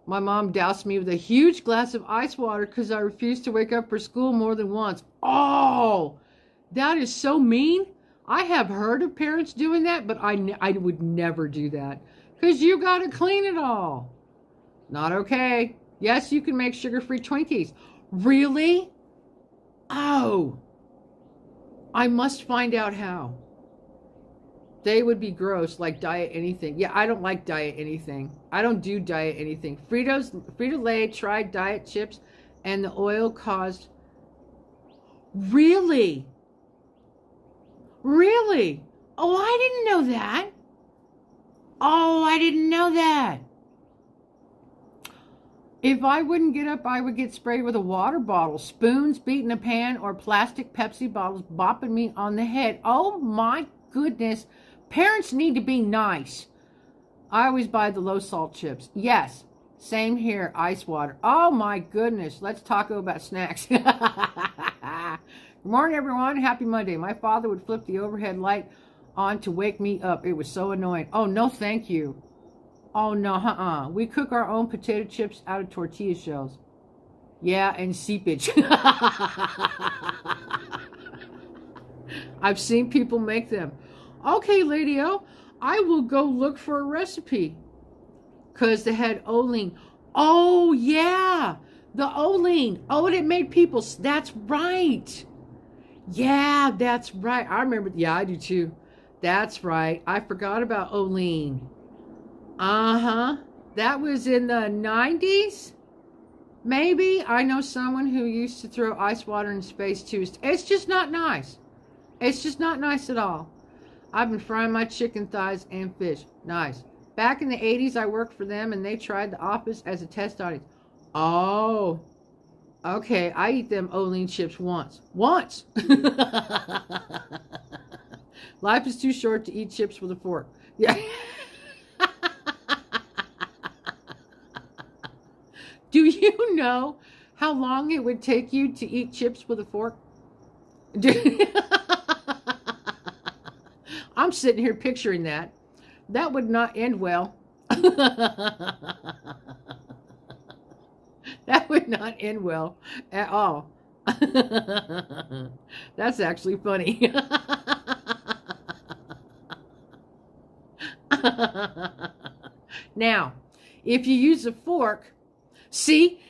My mom doused me with a huge glass of ice water because I refused to wake up for school more than once. Oh, that is so mean. I have heard of parents doing that, but I would never do that because you got to clean it all. Not okay. Yes, you can make sugar-free Twinkies. Really? Oh, I must find out how. They would be gross, like diet anything. Yeah, I don't like diet anything. I don't do diet anything. Frito-Lay tried diet chips and the oil caused... Really? Really? Oh, I didn't know that. Oh, I didn't know that. If I wouldn't get up, I would get sprayed with a water bottle, spoons beat in a pan, or plastic Pepsi bottles bopping me on the head. Oh my goodness. Parents need to be nice. I always buy the low salt chips. Yes, same here, ice water. Oh my goodness. Let's talk about snacks. Good morning, everyone. Happy Monday. My father would flip the overhead light on to wake me up. It was so annoying. Oh, no, thank you. Oh, no, We cook our own potato chips out of tortilla shells. Yeah, and seepage. I've seen people make them. Okay, Lady-O, I will go look for a recipe. Because they had Olean. Oh, yeah, the Olean. Oh, and it made people, that's right. Yeah, that's right. I remember, yeah, I do too. That's right. I forgot about Olean. Uh-huh. That was in the 90s? Maybe. I know someone who used to throw ice water in space too. It's just not nice. It's just not nice at all. I've been frying my chicken thighs and fish. Nice. Back in the 80s, I worked for them and they tried The Office as a test audience. Oh. Okay, I eat them Olean chips once. Once! Life is too short to eat chips with a fork. Yeah. Do you know how long it would take you to eat chips with a fork? I'm sitting here picturing that. That would not end well. That would not end well at all. That's actually funny. Now, if you use a fork,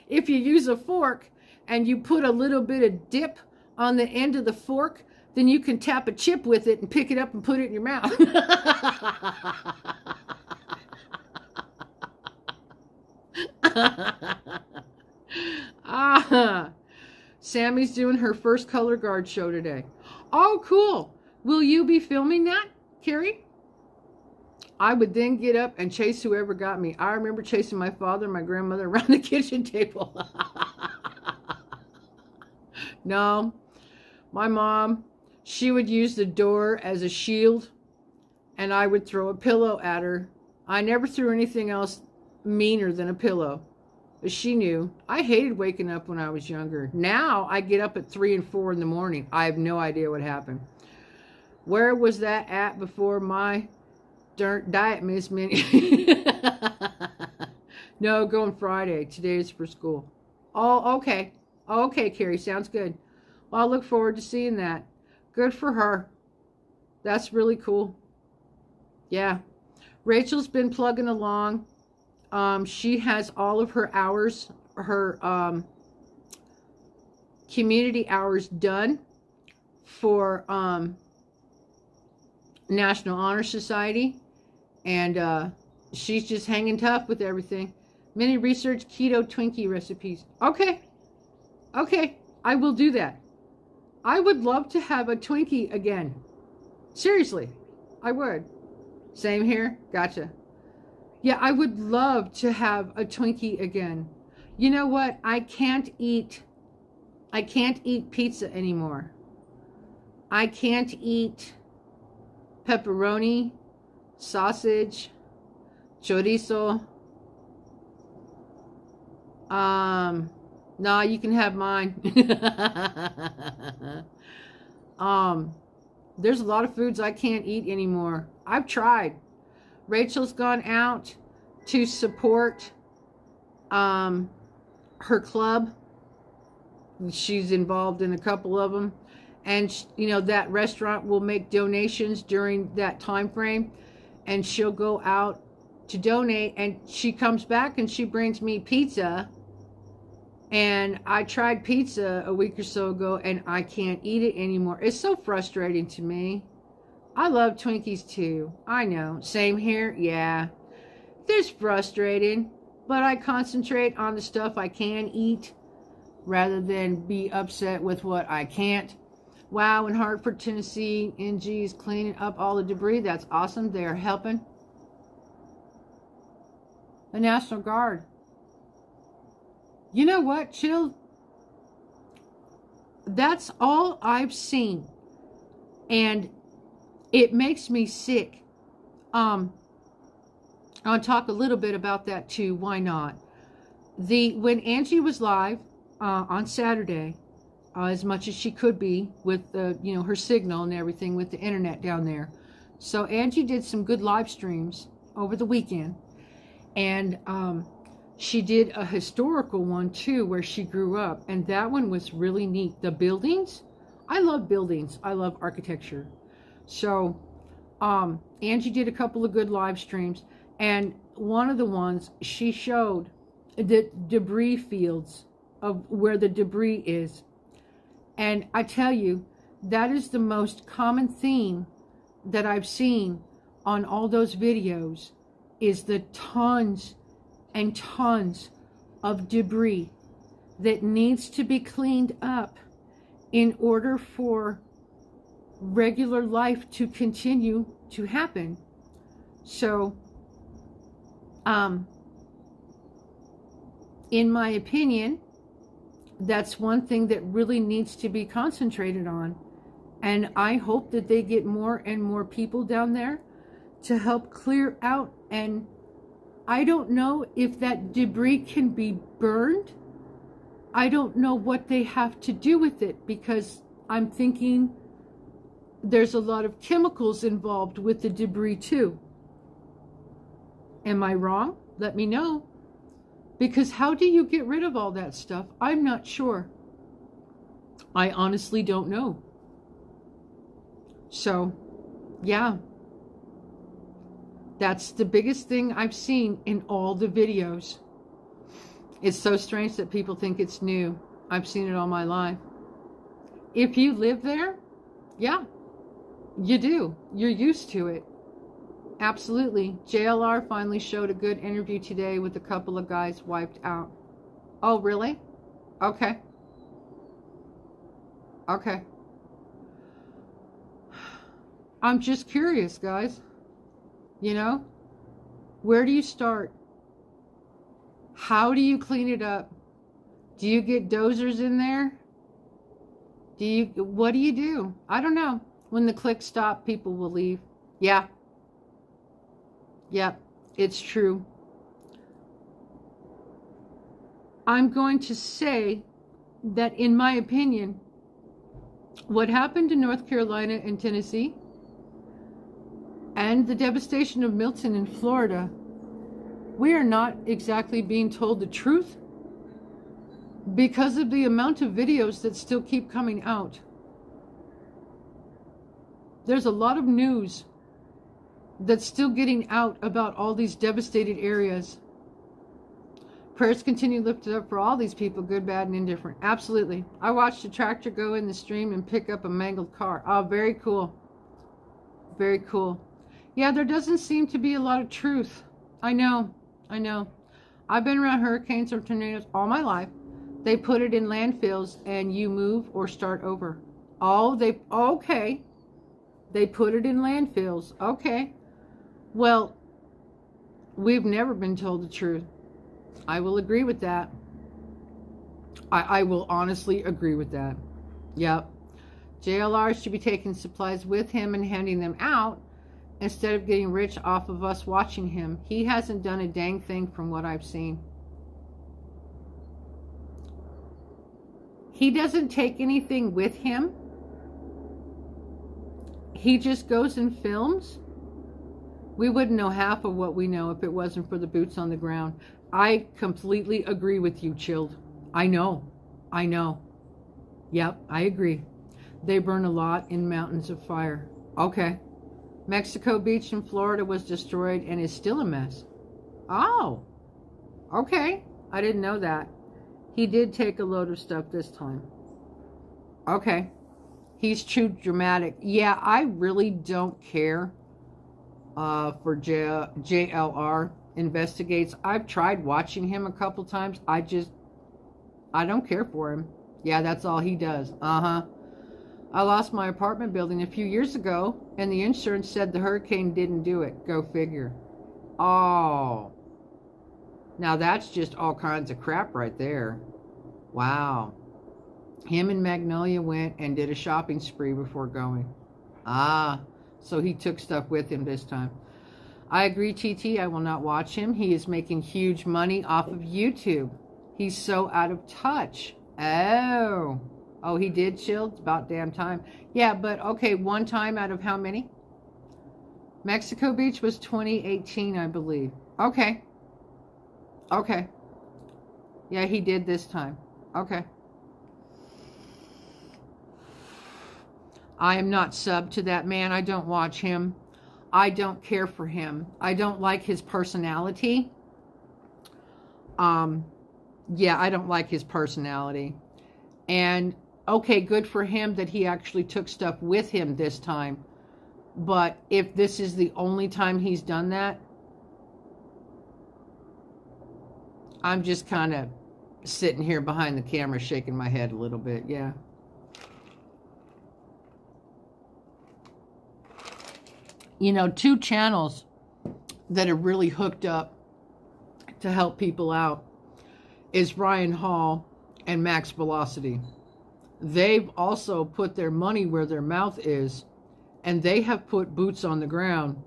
if you use a fork and you put a little bit of dip on the end of the fork, then you can tap a chip with it and pick it up and put it in your mouth. Sammy's doing her first color guard show today. Oh, cool. Will you be filming that, Carrie? I would then get up and chase whoever got me. I remember chasing my father and my grandmother around the kitchen table. No, my mom, she would use the door as a shield and I would throw a pillow at her. I never threw anything else meaner than a pillow. But she knew. I hated waking up when I was younger. Now I get up at 3 and 4 in the morning. I have no idea what happened. Where was that at before my diet miss menu? No, going Friday. Today is for school. Oh, okay. Okay, Carrie, sounds good. Well, I look forward to seeing that. Good for her. That's really cool. Yeah. Rachel's been plugging along. She has all of her hours, her community hours done for National Honor Society. And she's just hanging tough with everything. Many research keto Twinkie recipes. Okay. Okay. I will do that. I would love to have a Twinkie again. Seriously. I would. Same here. Gotcha. Yeah, I would love to have a Twinkie again. You know what? I can't eat I can't eat pizza anymore. I can't eat pepperoni, sausage, chorizo. Nah, you can have mine. There's a lot of foods I can't eat anymore. I've tried. Rachel's gone out to support her club. She's involved in a couple of them. And, you know, that restaurant will make donations during that time frame. And she'll go out to donate. And she comes back and she brings me pizza. And I tried pizza a week or so ago and I can't eat it anymore. It's so frustrating to me. I love Twinkies too. I know. Same here? Yeah. It's frustrating. But I concentrate on the stuff I can eat rather than be upset with what I can't. Wow, in Hartford, Tennessee, NG is cleaning up all the debris. That's awesome. They are helping. The National Guard. You know what, Chill? That's all I've seen. And it makes me sick. I'll talk a little bit about that too. Why not? When Angie was live on Saturday, as much as she could be with you know, her signal and everything with the internet down there. So Angie did some good live streams over the weekend, and she did a historical one too, where she grew up, and that one was really neat. The buildings, I love buildings. I love architecture. So Angie did a couple of good live streams, and one of the ones she showed the debris fields of where the debris is. And I tell you, that is the most common theme that I've seen on all those videos, is the tons and tons of debris that needs to be cleaned up in order for regular life to continue to happen. So, in my opinion, that's one thing that really needs to be concentrated on. And I hope that they get more and more people down there to help clear out. And I don't know if that debris can be burned. I don't know what they have to do with it, because I'm thinking there's a lot of chemicals involved with the debris too. Am I wrong? Let me know. Because how do you get rid of all that stuff? I'm not sure. I honestly don't know. So, yeah. That's the biggest thing I've seen in all the videos. It's so strange that people think it's new. I've seen it all my life. If you live there, yeah, you do. You're used to it. Absolutely. JLR finally showed a good interview today with a couple of guys wiped out. Oh, really? Okay. Okay. I'm just curious, guys. You know, where do you start? How do you clean it up? Do you get dozers in there? What do you do? I don't know. When the clicks stop, people will leave. Yeah. Yep, it's true. I'm going to say that, in my opinion, what happened in North Carolina and Tennessee, and the devastation of Milton in Florida, we are not exactly being told the truth because of the amount of videos that still keep coming out. There's a lot of news that's still getting out about all these devastated areas. Prayers continue lifted up for all these people, good, bad, and indifferent. Absolutely. I watched a tractor go in the stream and pick up a mangled car. Oh, very cool. Very cool. Yeah, there doesn't seem to be a lot of truth. I know. I've been around hurricanes or tornadoes all my life. They put it in landfills and you move or start over. Okay. They put it in landfills. Okay. Well, we've never been told the truth. I will agree with that. I will honestly agree with that. Yep. JLR should be taking supplies with him and handing them out instead of getting rich off of us watching him. He hasn't done a dang thing from what I've seen. He doesn't take anything with him. He just goes and films. We wouldn't know half of what we know if it wasn't for the boots on the ground. I completely agree with you, Chilled. I know. Yep, I agree. They burn a lot in mountains of fire. Okay. Mexico Beach in Florida was destroyed and is still a mess. Oh. Okay. I didn't know that. He did take a load of stuff this time. Okay. He's too dramatic. Yeah, I really don't care for JLR Investigates. I've tried watching him a couple times. I don't care for him. Yeah, that's all he does. I lost my apartment building a few years ago, and the insurance said the hurricane didn't do it. Go figure. Oh. Now that's just all kinds of crap right there. Wow. Him and Magnolia went and did a shopping spree before going. So he took stuff with him this time. I agree, TT. I will not watch him. He is making huge money off of YouTube. He's so out of touch. Oh, he did chill? It's about damn time. Yeah, but okay, one time out of how many? Mexico Beach was 2018, I believe. Okay. Yeah, he did this time. Okay. I am not sub to that man. I don't watch him. I don't care for him. I don't like his personality. Yeah, I don't like his personality. And okay, good for him that he actually took stuff with him this time. But if this is the only time he's done that, I'm just kind of sitting here behind the camera shaking my head a little bit. Yeah. You know, two channels that are really hooked up to help people out is Ryan Hall and Max Velocity. They've also put their money where their mouth is, and they have put boots on the ground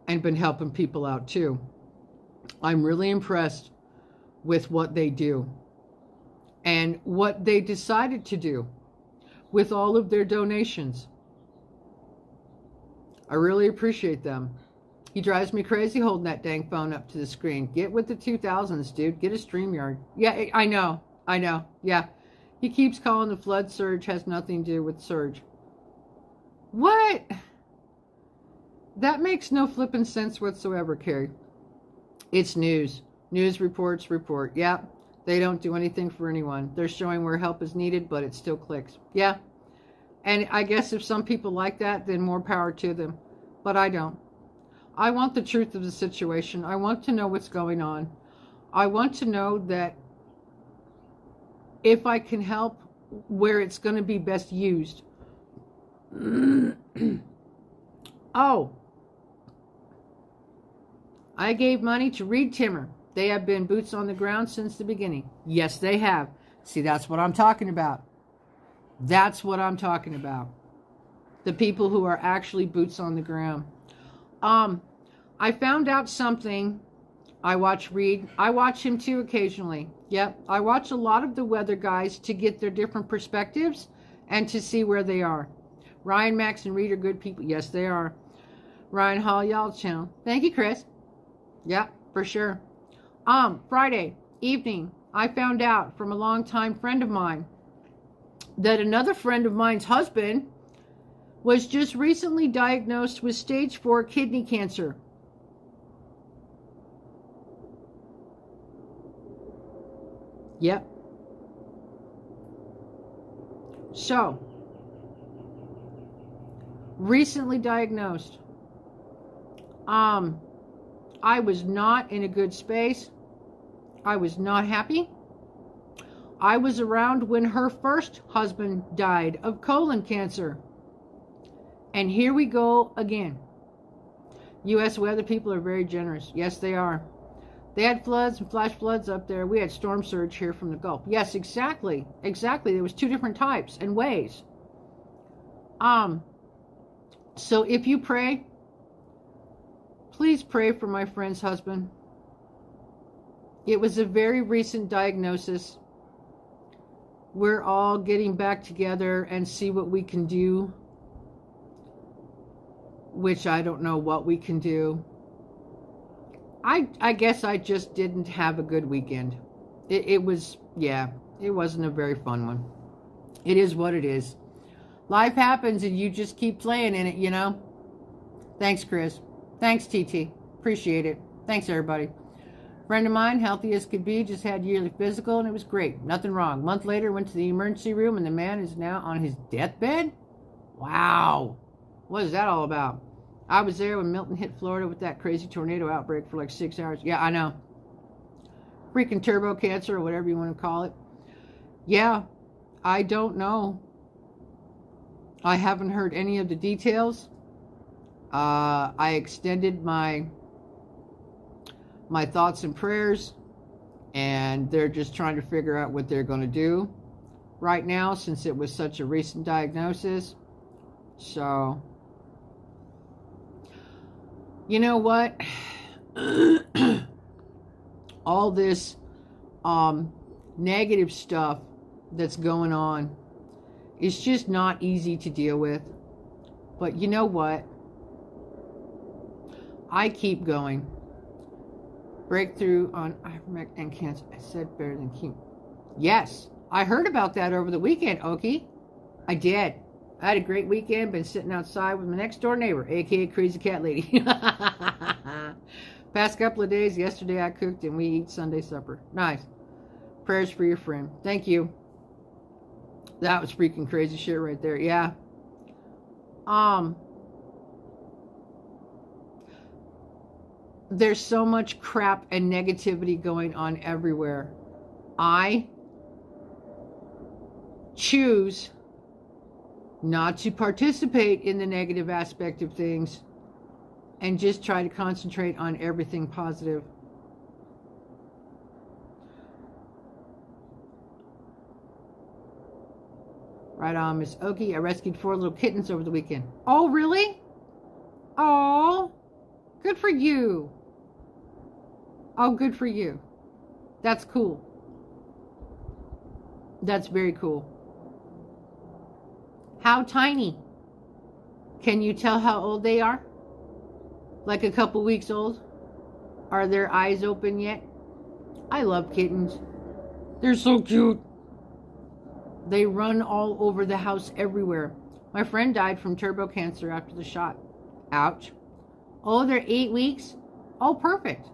and been helping people out too. I'm really impressed with what they do and what they decided to do with all of their donations. I really appreciate them. He drives me crazy holding that dang phone up to the screen. Get with the 2000s, dude. Get a StreamYard. Yeah, I know. Yeah. He keeps calling the flood surge has nothing to do with surge. What? That makes no flipping sense whatsoever, Carrie. It's news. News reports report. Yeah, they don't do anything for anyone. They're showing where help is needed, but it still clicks. Yeah. And I guess if some people like that, then more power to them. But I don't. I want the truth of the situation. I want to know what's going on. I want to know that if I can help, where it's going to be best used. Oh. I gave money to Reed Timmer. They have been boots on the ground since the beginning. Yes, they have. See, that's what I'm talking about. That's what I'm talking about. The people who are actually boots on the ground. I found out something. I watch Reed. I watch him too occasionally. Yep. I watch a lot of the weather guys to get their different perspectives and to see where they are. Ryan, Max, and Reed are good people. Yes, they are. Ryan Hall, y'all channel. Thank you, Chris. Yep, for sure. Friday evening, I found out from a longtime friend of mine that another friend of mine's husband was just recently diagnosed with stage 4 kidney cancer. Yep. So, recently diagnosed. I was not in a good space. I was not happy. I was around when her first husband died of colon cancer. And here we go again. U.S. weather people are very generous. Yes, they are. They had floods and flash floods up there. We had storm surge here from the Gulf. Yes, exactly. Exactly. There was 2 different types and ways. So if you pray, please pray for my friend's husband. It was a very recent diagnosis. We're all getting back together and see what we can do, which I don't know what we can do. I guess I just didn't have a good weekend. It was, yeah, it wasn't a very fun one. It is what it is. Life happens and you just keep playing in it, you know? Thanks, Chris. Thanks, TT. Appreciate it. Thanks, everybody. Friend of mine, healthy as could be, just had yearly physical and it was great. Nothing wrong. A month later, went to the emergency room and the man is now on his deathbed? Wow. What is that all about? I was there when Milton hit Florida with that crazy tornado outbreak for like 6 hours. Yeah, I know. Freaking turbo cancer or whatever you want to call it. Yeah, I don't know. I haven't heard any of the details. I extended my thoughts and prayers, and they're just trying to figure out what they're going to do right now since it was such a recent diagnosis. So, you know what? All this negative stuff that's going on, it's just not easy to deal with. But you know what? I keep going. Breakthrough on ivermectin and cancer. I said better than chemo. Yes, I heard about that over the weekend, Okie. I did. I had a great weekend. Been sitting outside with my next door neighbor, aka Crazy Cat Lady. Past couple of days. Yesterday I cooked and we eat Sunday supper. Nice. Prayers for your friend. Thank you. That was freaking crazy shit right there. Yeah. There's so much crap and negativity going on everywhere. I choose not to participate in the negative aspect of things and just try to concentrate on everything positive. Right on, Miss Okie. I rescued 4 little kittens over the weekend. Oh, really? Oh, good for you. Oh, good for you. That's cool. That's very cool. How tiny? Can you tell how old they are? Like a couple weeks old? Are their eyes open yet? I love kittens. They're so cute. They run all over the house everywhere. My friend died from turbo cancer after the shot. Ouch. Oh, they're 8 weeks? Oh, perfect.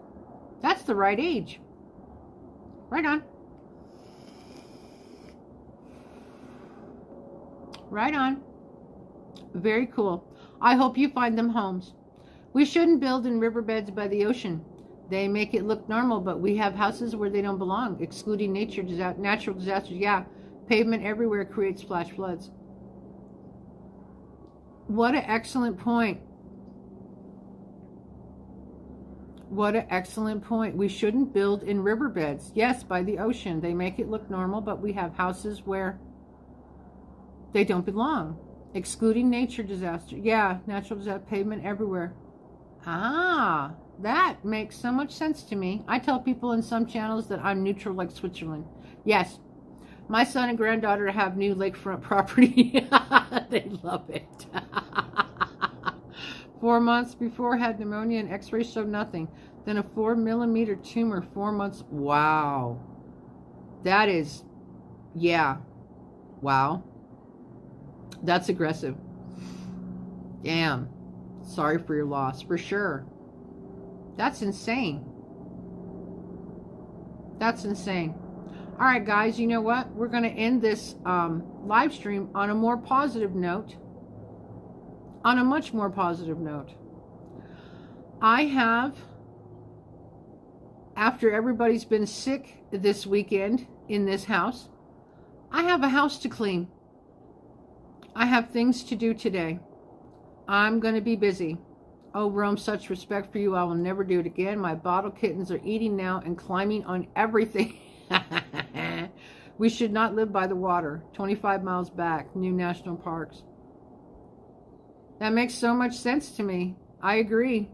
That's the right age. Right on. Right on. Very cool. I hope you find them homes. We shouldn't build in riverbeds by the ocean. They make it look normal, but we have houses where they don't belong, excluding natural disasters. Yeah, pavement everywhere creates flash floods. What an excellent point. What an excellent point. We shouldn't build in riverbeds. Yes, by the ocean. They make it look normal, but we have houses where they don't belong, excluding nature disaster. Yeah, natural disaster, pavement everywhere. Ah, that makes so much sense to me. I tell people in some channels that I'm neutral like Switzerland. Yes, my son and granddaughter have new lakefront property. They love it. 4 months before, had pneumonia and x-rays showed nothing. Then a 4-millimeter tumor 4 months. Wow. That is, yeah. Wow. That's aggressive. Damn. Sorry for your loss, for sure. That's insane. That's insane. All right, guys, you know what? We're going to end this live stream on a more positive note. On a much more positive note. I have, after everybody's been sick this weekend in this house, I have a house to clean. I have things to do today. I'm going to be busy. Oh, Rome, such respect for you. I will never do it again. My bottle kittens are eating now and climbing on everything. We should not live by the water. 25 miles back, new national parks. That makes so much sense to me. I agree.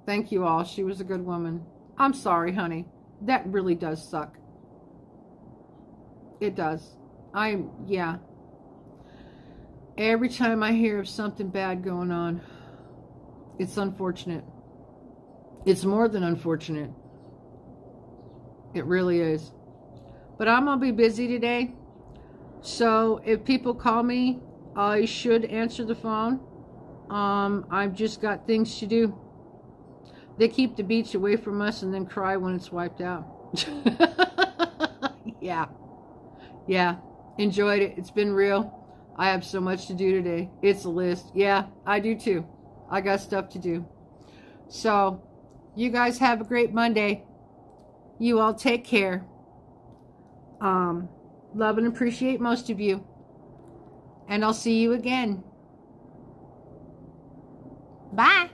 Thank you all. She was a good woman. I'm sorry, honey. That really does suck. It does. Yeah. Every time I hear of something bad going on, it's unfortunate. It's more than unfortunate. It really is. But I'm going to be busy today. So if people call me, I should answer the phone. I've just got things to do. They keep the beach away from us and then cry when it's wiped out. Yeah. Yeah. Enjoyed it. It's been real. I have so much to do today. It's a list. Yeah, I do too. I got stuff to do. So, you guys have a great Monday. You all take care. Love and appreciate most of you. And I'll see you again. Bye.